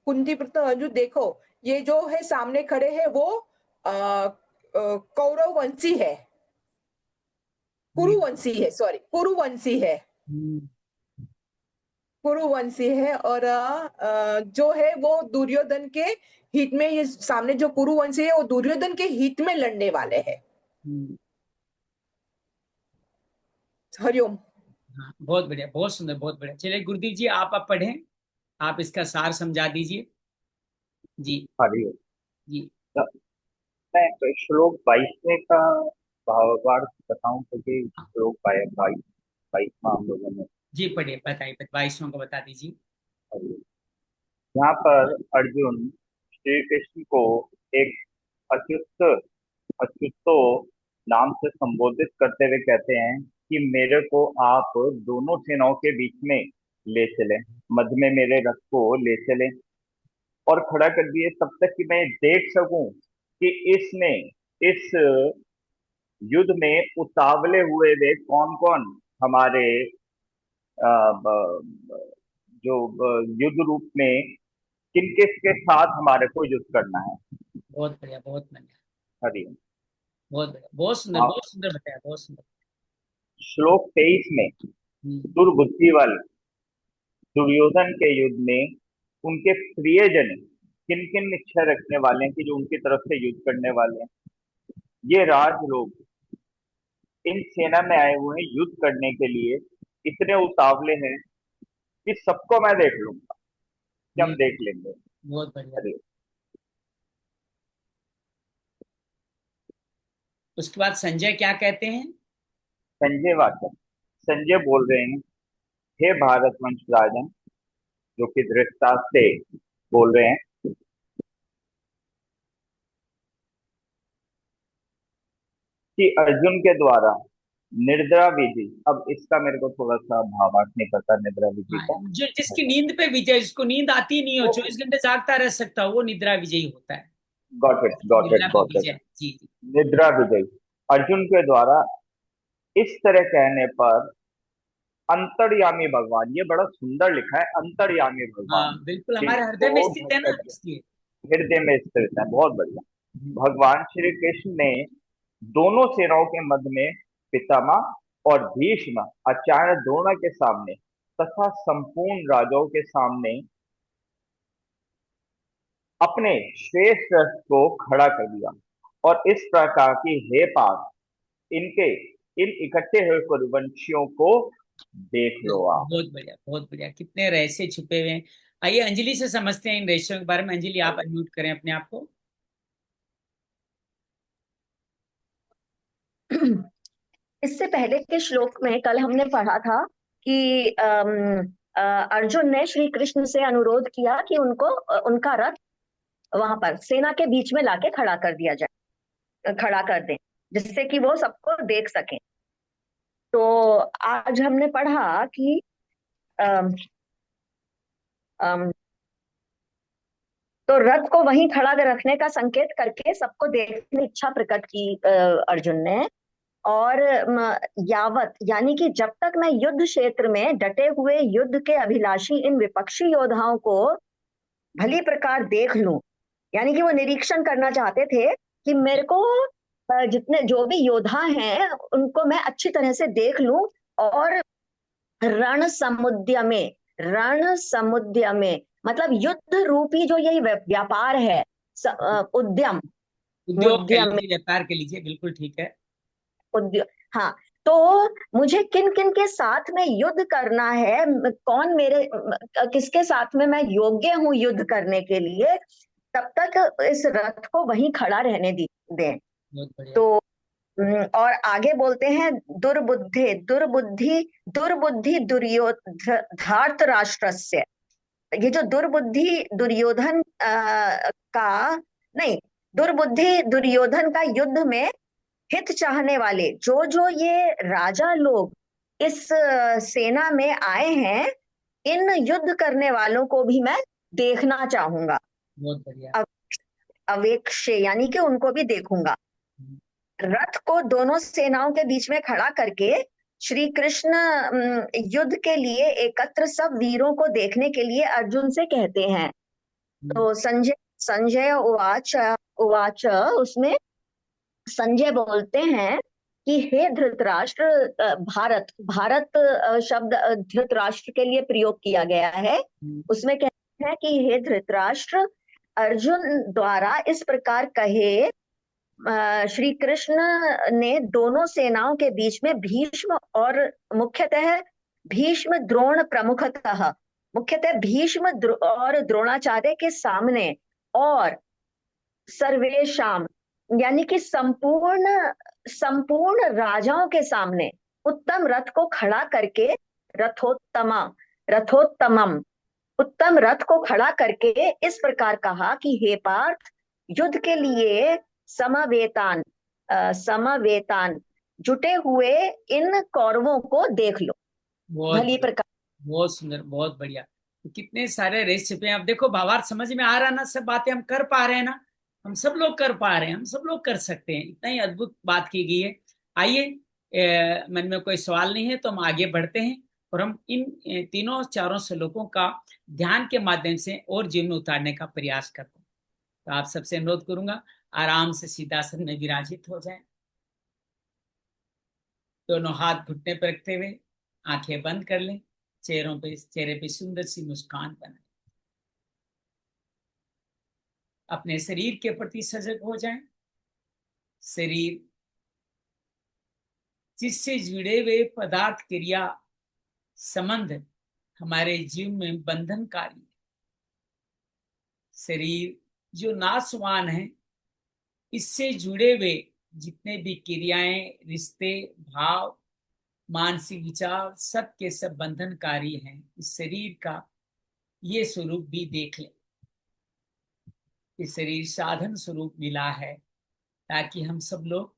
कुंती पुत्र अर्जुन देखो, ये जो है सामने खड़े हैं वो कौरव वंशी है, हम्म, कुरुवंशी है, सॉरी कुरुवंशी है, हम्म, कुरुवंशी है। और जो है वो दुर्योधन के हित में, ये सामने जो कुरुवंशी है वो दुर्योधन के हित में लड़ने वाले हैं। हम्म। हरिओम। हाँ बहुत बढ़िया, बहुत सुंदर, बहुत बढ़िया। चलिए गुरुदीप जी, आप पढ़ें, आप इसका सार समझा दीजिए। जी हरिओम। जी। मैं तो श्लोक 22 का भावार्थ बताऊं, क्योंकि हाँ श्लोक 22वां हम लोगों ने जी, पढ़िए, बताइए, 22वां को बता दीजिए। हरिओम। यहाँ पर अर्जुन श्री कृष्ण को एक अच्युत अच्युतो नाम से संबोधित करते हुए कहते हैं कि मेरे को आप दोनों सेनाओं के बीच में ले चलें, मध्य में मेरे रथ को ले चलें और खड़ा कर दिए, तब तक कि मैं देख सकूं कि इसमें इस युद्ध में उतावले हुए वे कौन कौन हमारे अ, ब- जो युद्ध रूप में किन किसके साथ हमारे को युद्ध करना है। बहुत बढ़िया, बहुत बढ़िया, हरि ओम। बहुत बढ़िया, बहुत सुंदर, हाँ, बहुत सुंदर बताया, बहुत सुंदर। श्लोक 23 में हम्म, दुर्बुद्धि वाले दुर्योधन के युद्ध में उनके प्रियजन किन किन इच्छा रखने वाले हैं कि जो उनकी तरफ से युद्ध करने वाले हैं, ये राज लोग इन सेना में आए हुए हैं युद्ध करने के लिए, इतने उतावले हैं कि सबको मैं देख लूंगा, कि हम हम्म, देख लेंगे। बहुत बढ़िया। अरे, उसके बाद संजय क्या कहते हैं? संजय वाचक संजय बोल रहे हैं, हे भारत वंश राजन, जो कि धृतराष्ट्र से बोल रहे हैं कि अर्जुन के द्वारा निद्रा विजय, अब इसका मेरे को थोड़ा सा भावार्थ नहीं पता निद्रा विजय हाँ, का। जो जिसकी नींद पे विजय, जिसको नींद आती नहीं हो, वो 24 घंटे जागता रह सकता हो, वो निद्रा विजयी होता है। गॉट इट, गॉट निद्रा इट, पे गॉट इट। विजय, जी जी। निद्रा विजय अर्जुन के द्वारा इस तरह कहने पर अंतर्यामी भगवान, ये बड़ा सुंदर लिखा है, अंतर्यामी भगवान हाँ बिल्कुल, हमारे हृदय जिनको में स्थित है ना, भगवत इसलिए। हृदय में स्थित है, बहुत बढ़िया। हम्म, भगवान श्री कृष्ण ने दोनों सेनाओं के मध्य में पितामह और भीष्म, आचार्य द्रोण के सामने तथा संपूर्ण राजाओं के सामने अपने श्रेष्ठ रथ को खड़ा कर दिया और इस प्रकार की हे पार्थ, इनके इन इकट्ठे हुए कुरुवंशियों को देख लो आप। बहुत बढ़िया, बहुत बढ़िया, कितने रहस्य छुपे हुए हैं। आइए अंजलि से समझते हैं इन रहस्यों के बारे में। अंजलि, आप अनम्यूट करें अपने आप को। इससे पहले के श्लोक में कल हमने पढ़ा था कि अर्जुन ने श्री कृष्ण से अनुरोध किया कि उनको उनका रथ वहां पर सेना के बीच में लाके खड़ा कर दिया जाए, खड़ा कर दें, जिससे कि वो सबको देख सकें। तो आज हमने पढ़ा कि अम, अम, तो रथ को वहीं खड़ा रखने का संकेत करके सबको देखने की इच्छा प्रकट की अर्जुन ने। और यावत यानी कि जब तक मैं युद्ध क्षेत्र में डटे हुए युद्ध के अभिलाषी इन विपक्षी योद्धाओं को भली प्रकार देख लूं, यानी कि वो निरीक्षण करना चाहते थे कि मेरे को जितने जो भी योद्धा हैं उनको मैं अच्छी तरह से देख लूं। और रण समुद्य में मतलब युद्ध रूपी जो यही व्यापार है, उद्यम उद्योग कह उद्यम लीजिए, व्यापार कह लीजिए, बिल्कुल ठीक है। उद्योग, हाँ। तो मुझे किन किन के साथ में युद्ध करना है, कौन मेरे किसके साथ में मैं योग्य हूँ युद्ध करने के लिए, तब तक इस रथ को वहीं खड़ा रहने दें। बहुत बढ़िया। तो और आगे बोलते हैं दुर्बुद्धि दुर्योधार्थ राष्ट्रस्य। ये जो दुर्बुद्धि दुर्योधन का नहीं, दुर्बुद्धि दुर्योधन का युद्ध में हित चाहने वाले जो जो ये राजा लोग इस सेना में आए हैं, इन युद्ध करने वालों को भी मैं देखना चाहूंगा। बहुत बढ़िया। अवेक्ष्य यानी कि उनको भी देखूंगा। हम्म, रथ को दोनों सेनाओं के बीच में खड़ा करके श्री कृष्ण युद्ध के लिए एकत्र सब वीरों को देखने के लिए अर्जुन से कहते हैं। तो संजय उवाच उवाच उसमें संजय बोलते हैं कि हे धृतराष्ट्र, भारत भारत शब्द धृतराष्ट्र के लिए प्रयोग किया गया है। उसमें कहते हैं कि हे धृतराष्ट्र, अर्जुन द्वारा इस प्रकार कहे श्री कृष्ण ने दोनों सेनाओं के बीच में भीष्म और मुख्यतः भीष्म द्रोण प्रमुखतः मुख्यतः भीष्म और द्रोणाचार्य के सामने और सर्वेशाम यानी कि संपूर्ण संपूर्ण राजाओं के सामने उत्तम रथ को खड़ा करके रथोत्तमा रथोत्तमम उत्तम रथ को खड़ा करके इस प्रकार कहा कि हे पार्थ, युद्ध के लिए समवेतान जुटे हुए इन कौरवों को देख लो बहुत भली बढ़िया, प्रकार। बहुत सुंदर, बहुत बढ़िया। तो कितने सारे रहस्य छुपे हैं। अब देखो भावार्थ समझ में आ रहा ना, सब बातें हम कर पा रहे हैं ना, हम सब लोग कर पा रहे हैं, हम सब लोग कर सकते हैं। इतना ही अद्भुत बात की गई है। आइए, मन में कोई सवाल नहीं है तो हम आगे बढ़ते हैं और हम इन तीनों चारों श्लोकों का ध्यान के माध्यम से और जीवन में उतारने का प्रयास करते हैं। तो आप सबसे अनुरोध करूंगा, आराम से सीधासन में विराजित हो जाएं, दोनों हाथ घुटने पर रखते हुए आंखें बंद कर लें, चेहरे पे सुंदर सी मुस्कान बनाएं, अपने शरीर के प्रति सजग हो जाएं। शरीर जिससे जुड़े हुए पदार्थ, क्रिया, संबंध हमारे जीवन में बंधनकारी। शरीर जो नाशवान है, इससे जुड़े हुए जितने भी क्रियाएं, रिश्ते, भाव, मानसिक विचार, सब के सब बंधनकारी हैं। इस शरीर का ये स्वरूप भी देख लें। ये शरीर साधन स्वरूप मिला है ताकि हम सब लोग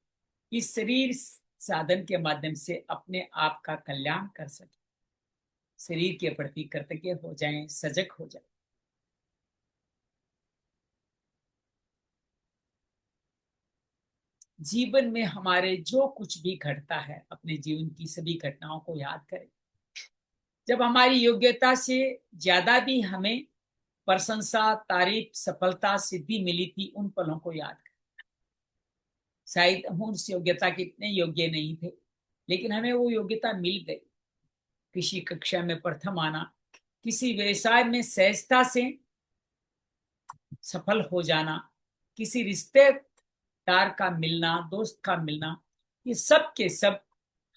इस शरीर साधन के माध्यम से अपने आप का कल्याण कर सके, शरीर के प्रति कृतज्ञ हो जाएं, सजग हो जाएं। जीवन में हमारे जो कुछ भी घटता है, अपने जीवन की सभी घटनाओं को याद करें। जब हमारी योग्यता से ज्यादा भी हमें प्रशंसा, तारीफ, सफलता, सिद्धि मिली थी, उन पलों को याद करें। शायद हम उस योग्यता के इतने योग्य नहीं थे, लेकिन हमें वो योग्यता मिल गई। किसी कक्षा में प्रथम आना, किसी व्यवसाय में सहजता से सफल हो जाना, किसी रिश्तेदार का मिलना, दोस्त का मिलना, ये सब के सब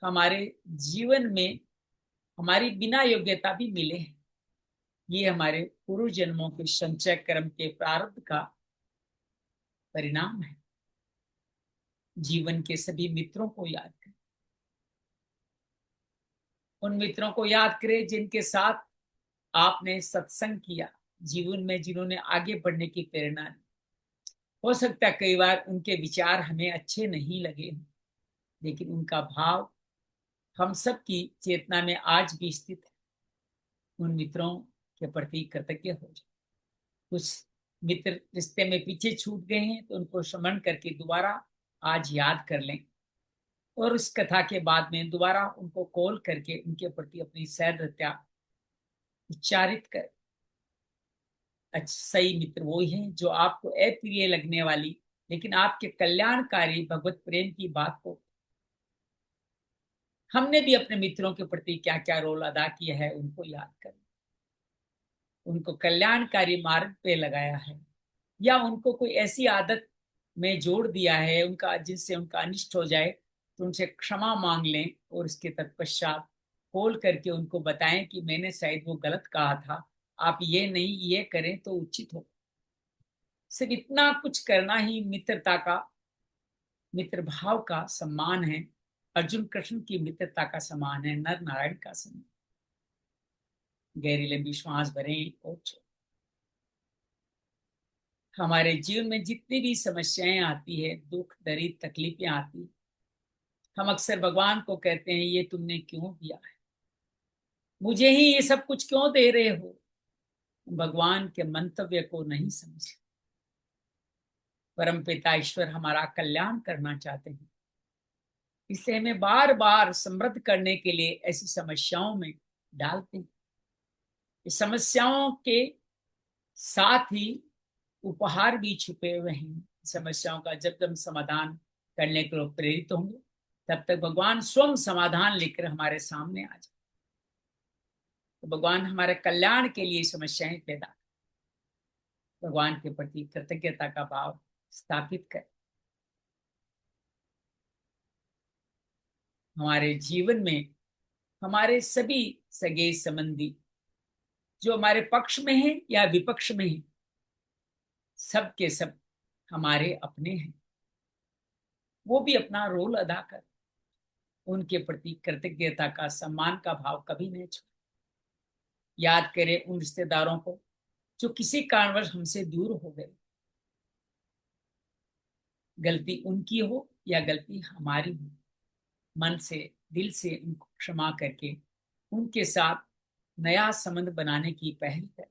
हमारे जीवन में हमारी बिना योग्यता भी मिले हैं। ये हमारे पूर्व जन्मों के संचय कर्म के प्रारब्ध का परिणाम है। जीवन के सभी मित्रों को याद करें, उन मित्रों को याद करें जिनके साथ आपने सत्संग किया, जीवन में जिन्होंने आगे बढ़ने की प्रेरणा दी। हो सकता है कई बार उनके विचार हमें अच्छे नहीं लगे हों, लेकिन उनका भाव हम सब की चेतना में आज भी स्थित है। उन मित्रों के प्रति कृतज्ञ हो जाए। कुछ मित्र रिश्ते में पीछे छूट गए हैं तो उनको स्मरण करके दोबारा आज याद कर लें, और उस कथा के बाद में दोबारा उनको कॉल करके उनके प्रति अपनी सहृदयता उच्चारित करें। अच्छा, सही मित्र वो ही हैं जो आपको अप्रिय लगने वाली लेकिन आपके कल्याणकारी भगवत प्रेम की बात को, हमने भी अपने मित्रों के प्रति क्या क्या रोल अदा किया है उनको याद करें, उनको कल्याणकारी मार्ग पे लगाया है, या उनको कोई ऐसी आदत में जोड़ दिया है उनका जिससे उनका अनिष्ट हो जाए, तो उनसे क्षमा मांग लें और इसके तत्पश्चात खोल करके उनको बताएं कि मैंने शायद वो गलत कहा था, आप ये नहीं ये करें तो उचित हो। सिर्फ इतना कुछ करना ही मित्रता का, मित्र भाव का सम्मान है। अर्जुन कृष्ण की मित्रता का सम्मान है, नर नारायण का सम्मान। गहरीले विश्वास भरें और हमारे जीवन में जितनी भी समस्याएं आती है, दुख दर्द तकलीफें आती, हम अक्सर भगवान को कहते हैं ये तुमने क्यों दिया है, मुझे ही ये सब कुछ क्यों दे रहे हो। भगवान के मंतव्य को नहीं समझे। परमपिता ईश्वर हमारा कल्याण करना चाहते हैं, इससे हमें बार बार समृद्ध करने के लिए ऐसी समस्याओं में डालते हैं। इस समस्याओं के साथ ही उपहार भी छुपे हुए हैं। समस्याओं का जब हम समाधान करने के लिए प्रेरित होंगे, तब तक भगवान स्वयं समाधान लेकर हमारे सामने आ जाए। तो भगवान हमारे कल्याण के लिए समस्याएं पैदा, भगवान के प्रति कृतज्ञता का भाव स्थापित कर हमारे जीवन में हमारे सभी सगे संबंधी जो हमारे पक्ष में है या विपक्ष में है, सब के सब हमारे अपने हैं। वो भी अपना रोल अदा कर उनके प्रति कृतज्ञता का, सम्मान का भाव कभी नहीं छोड़े। याद करें उन रिश्तेदारों को जो किसी कारणवश हमसे दूर हो गए। गलती उनकी हो या गलती हमारी हो, मन से दिल से उनको क्षमा करके उनके साथ नया संबंध बनाने की पहल करें।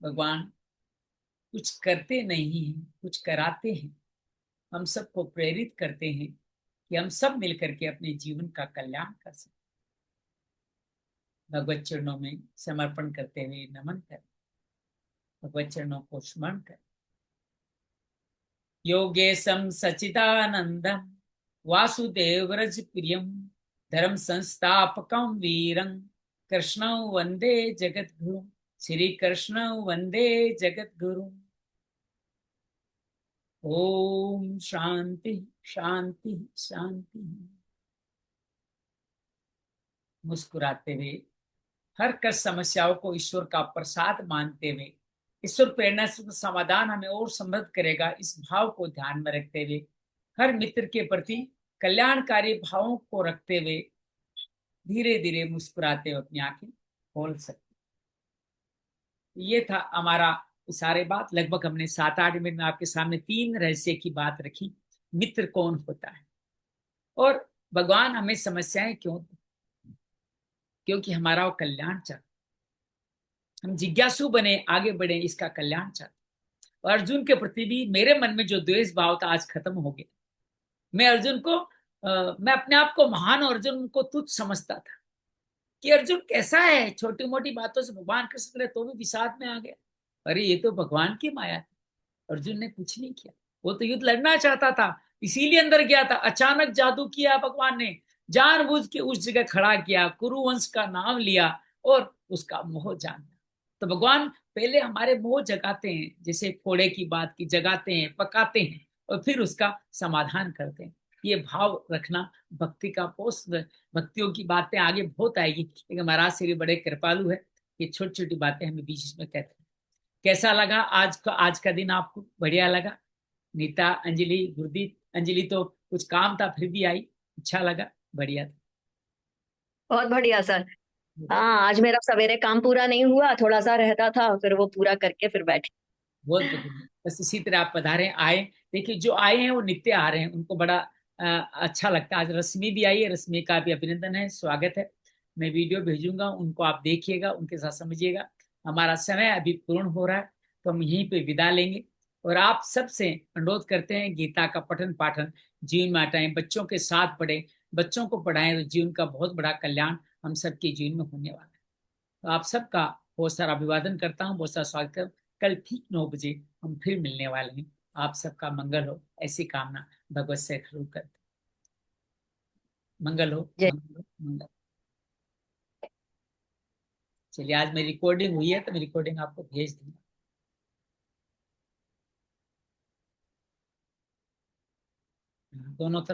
भगवान कुछ करते नहीं हैं, कुछ कराते हैं। हम सबको प्रेरित करते हैं कि हम सब मिलकर के अपने जीवन का कल्याण कर सकें। भगवत चरणों में समर्पण करते हुए नमन करें, भगवत चरणों को स्मरण करें। योगेशं सच्चिदानंदं वासुदेव रज प्रियं धर्म संस्थापकं वीरं कृष्णं वंदे जगद्गुरुं। श्री कृष्ण वंदे जगद्गुरुं। ओम शांति शांति शांति। मुस्कुराते हुए हर कष्ट समस्याओं को ईश्वर का प्रसाद मानते हुए, ईश्वर प्रेरणा से समाधान हमें और समृद्ध करेगा, इस भाव को ध्यान में रखते हुए हर मित्र के प्रति कल्याणकारी भावों को रखते हुए धीरे धीरे मुस्कुराते हुए अपनी आंखें खोल सकते। ये था हमारा ये सारे बात लगभग हमने 7-8 मिनट में आपके सामने 3 रहस्य की बात रखी। मित्र कौन होता है और भगवान हमें समस्याएं क्यों देते? क्योंकि हमारा वो कल्याण चाहते, हम जिज्ञासु बने, आगे बढ़े, इसका कल्याण चाहते। और अर्जुन के प्रति भी मेरे मन में जो द्वेष भाव था आज खत्म हो गया। मैं अर्जुन को मैं अपने आप को महान और अर्जुन को तुच्छ समझता था कि अर्जुन कैसा है, छोटी मोटी बातों से भगवान कृष्ण करे तो भी विषाद में आ गया। अरे ये तो भगवान की माया थी, अर्जुन ने कुछ नहीं किया, वो तो युद्ध लड़ना चाहता था, इसीलिए अंदर गया था। अचानक जादू किया भगवान ने, जानबूझ के उस जगह खड़ा किया, कुरुवंश का नाम लिया और उसका मोह जान। तो भगवान पहले हमारे मोह जगाते हैं, जैसे फोड़े की बात की, जगाते हैं, पकाते हैं और फिर उसका समाधान करते हैं। ये भाव रखना भक्ति का पोस्ट। भक्तियों की बातें आगे बहुत आएगी, लेकिन महाराज से भी बड़े कृपालु है, ये छोटी छोटी बातें हमें बीच में कहते हैं। कैसा लगा आज का दिन आपको? बढ़िया लगा? नीता, अंजलि, गुरदीप, अंजलि तो कुछ काम था फिर भी आई, अच्छा लगा, बढ़िया था। बहुत बढ़िया सर। हाँ, आज मेरा सवेरे काम पूरा नहीं हुआ, थोड़ा सा रहता था, फिर वो पूरा करके फिर बैठे। बहुत बढ़िया, बस इसी तरह आप पधारे, आए। देखिए जो आए हैं वो नित्य आ रहे हैं, उनको बड़ा अच्छा लगता है। आज रश्मि भी आई है, रश्मि का भी अभिनंदन है, स्वागत है। मैं वीडियो भेजूंगा, उनको आप देखिएगा, उनके साथ समझिएगा। हमारा समय अभी पूर्ण हो रहा है, तो हम यहीं पे विदा लेंगे और आप सबसे अनुरोध करते हैं गीता का पठन पाठन जीवन में हटाएं, बच्चों के साथ पढ़ें, बच्चों को पढ़ाएं तो जीवन का बहुत बड़ा कल्याण हम सबके जीवन में होने वाला है। तो आप सबका बहुत सारा अभिवादन करता हूँ, बहुत सारा स्वागत करता हूँ। कल ठीक 9 बजे हम फिर मिलने वाले हैं। आप सबका मंगल हो, ऐसी कामना भगवत से जरूर करते। मंगल हो, जय। मंगल हो, मंगल। चलिए, आज मेरी रिकॉर्डिंग हुई है तो मैं रिकॉर्डिंग आपको भेज दूंगा। दोनों तरफ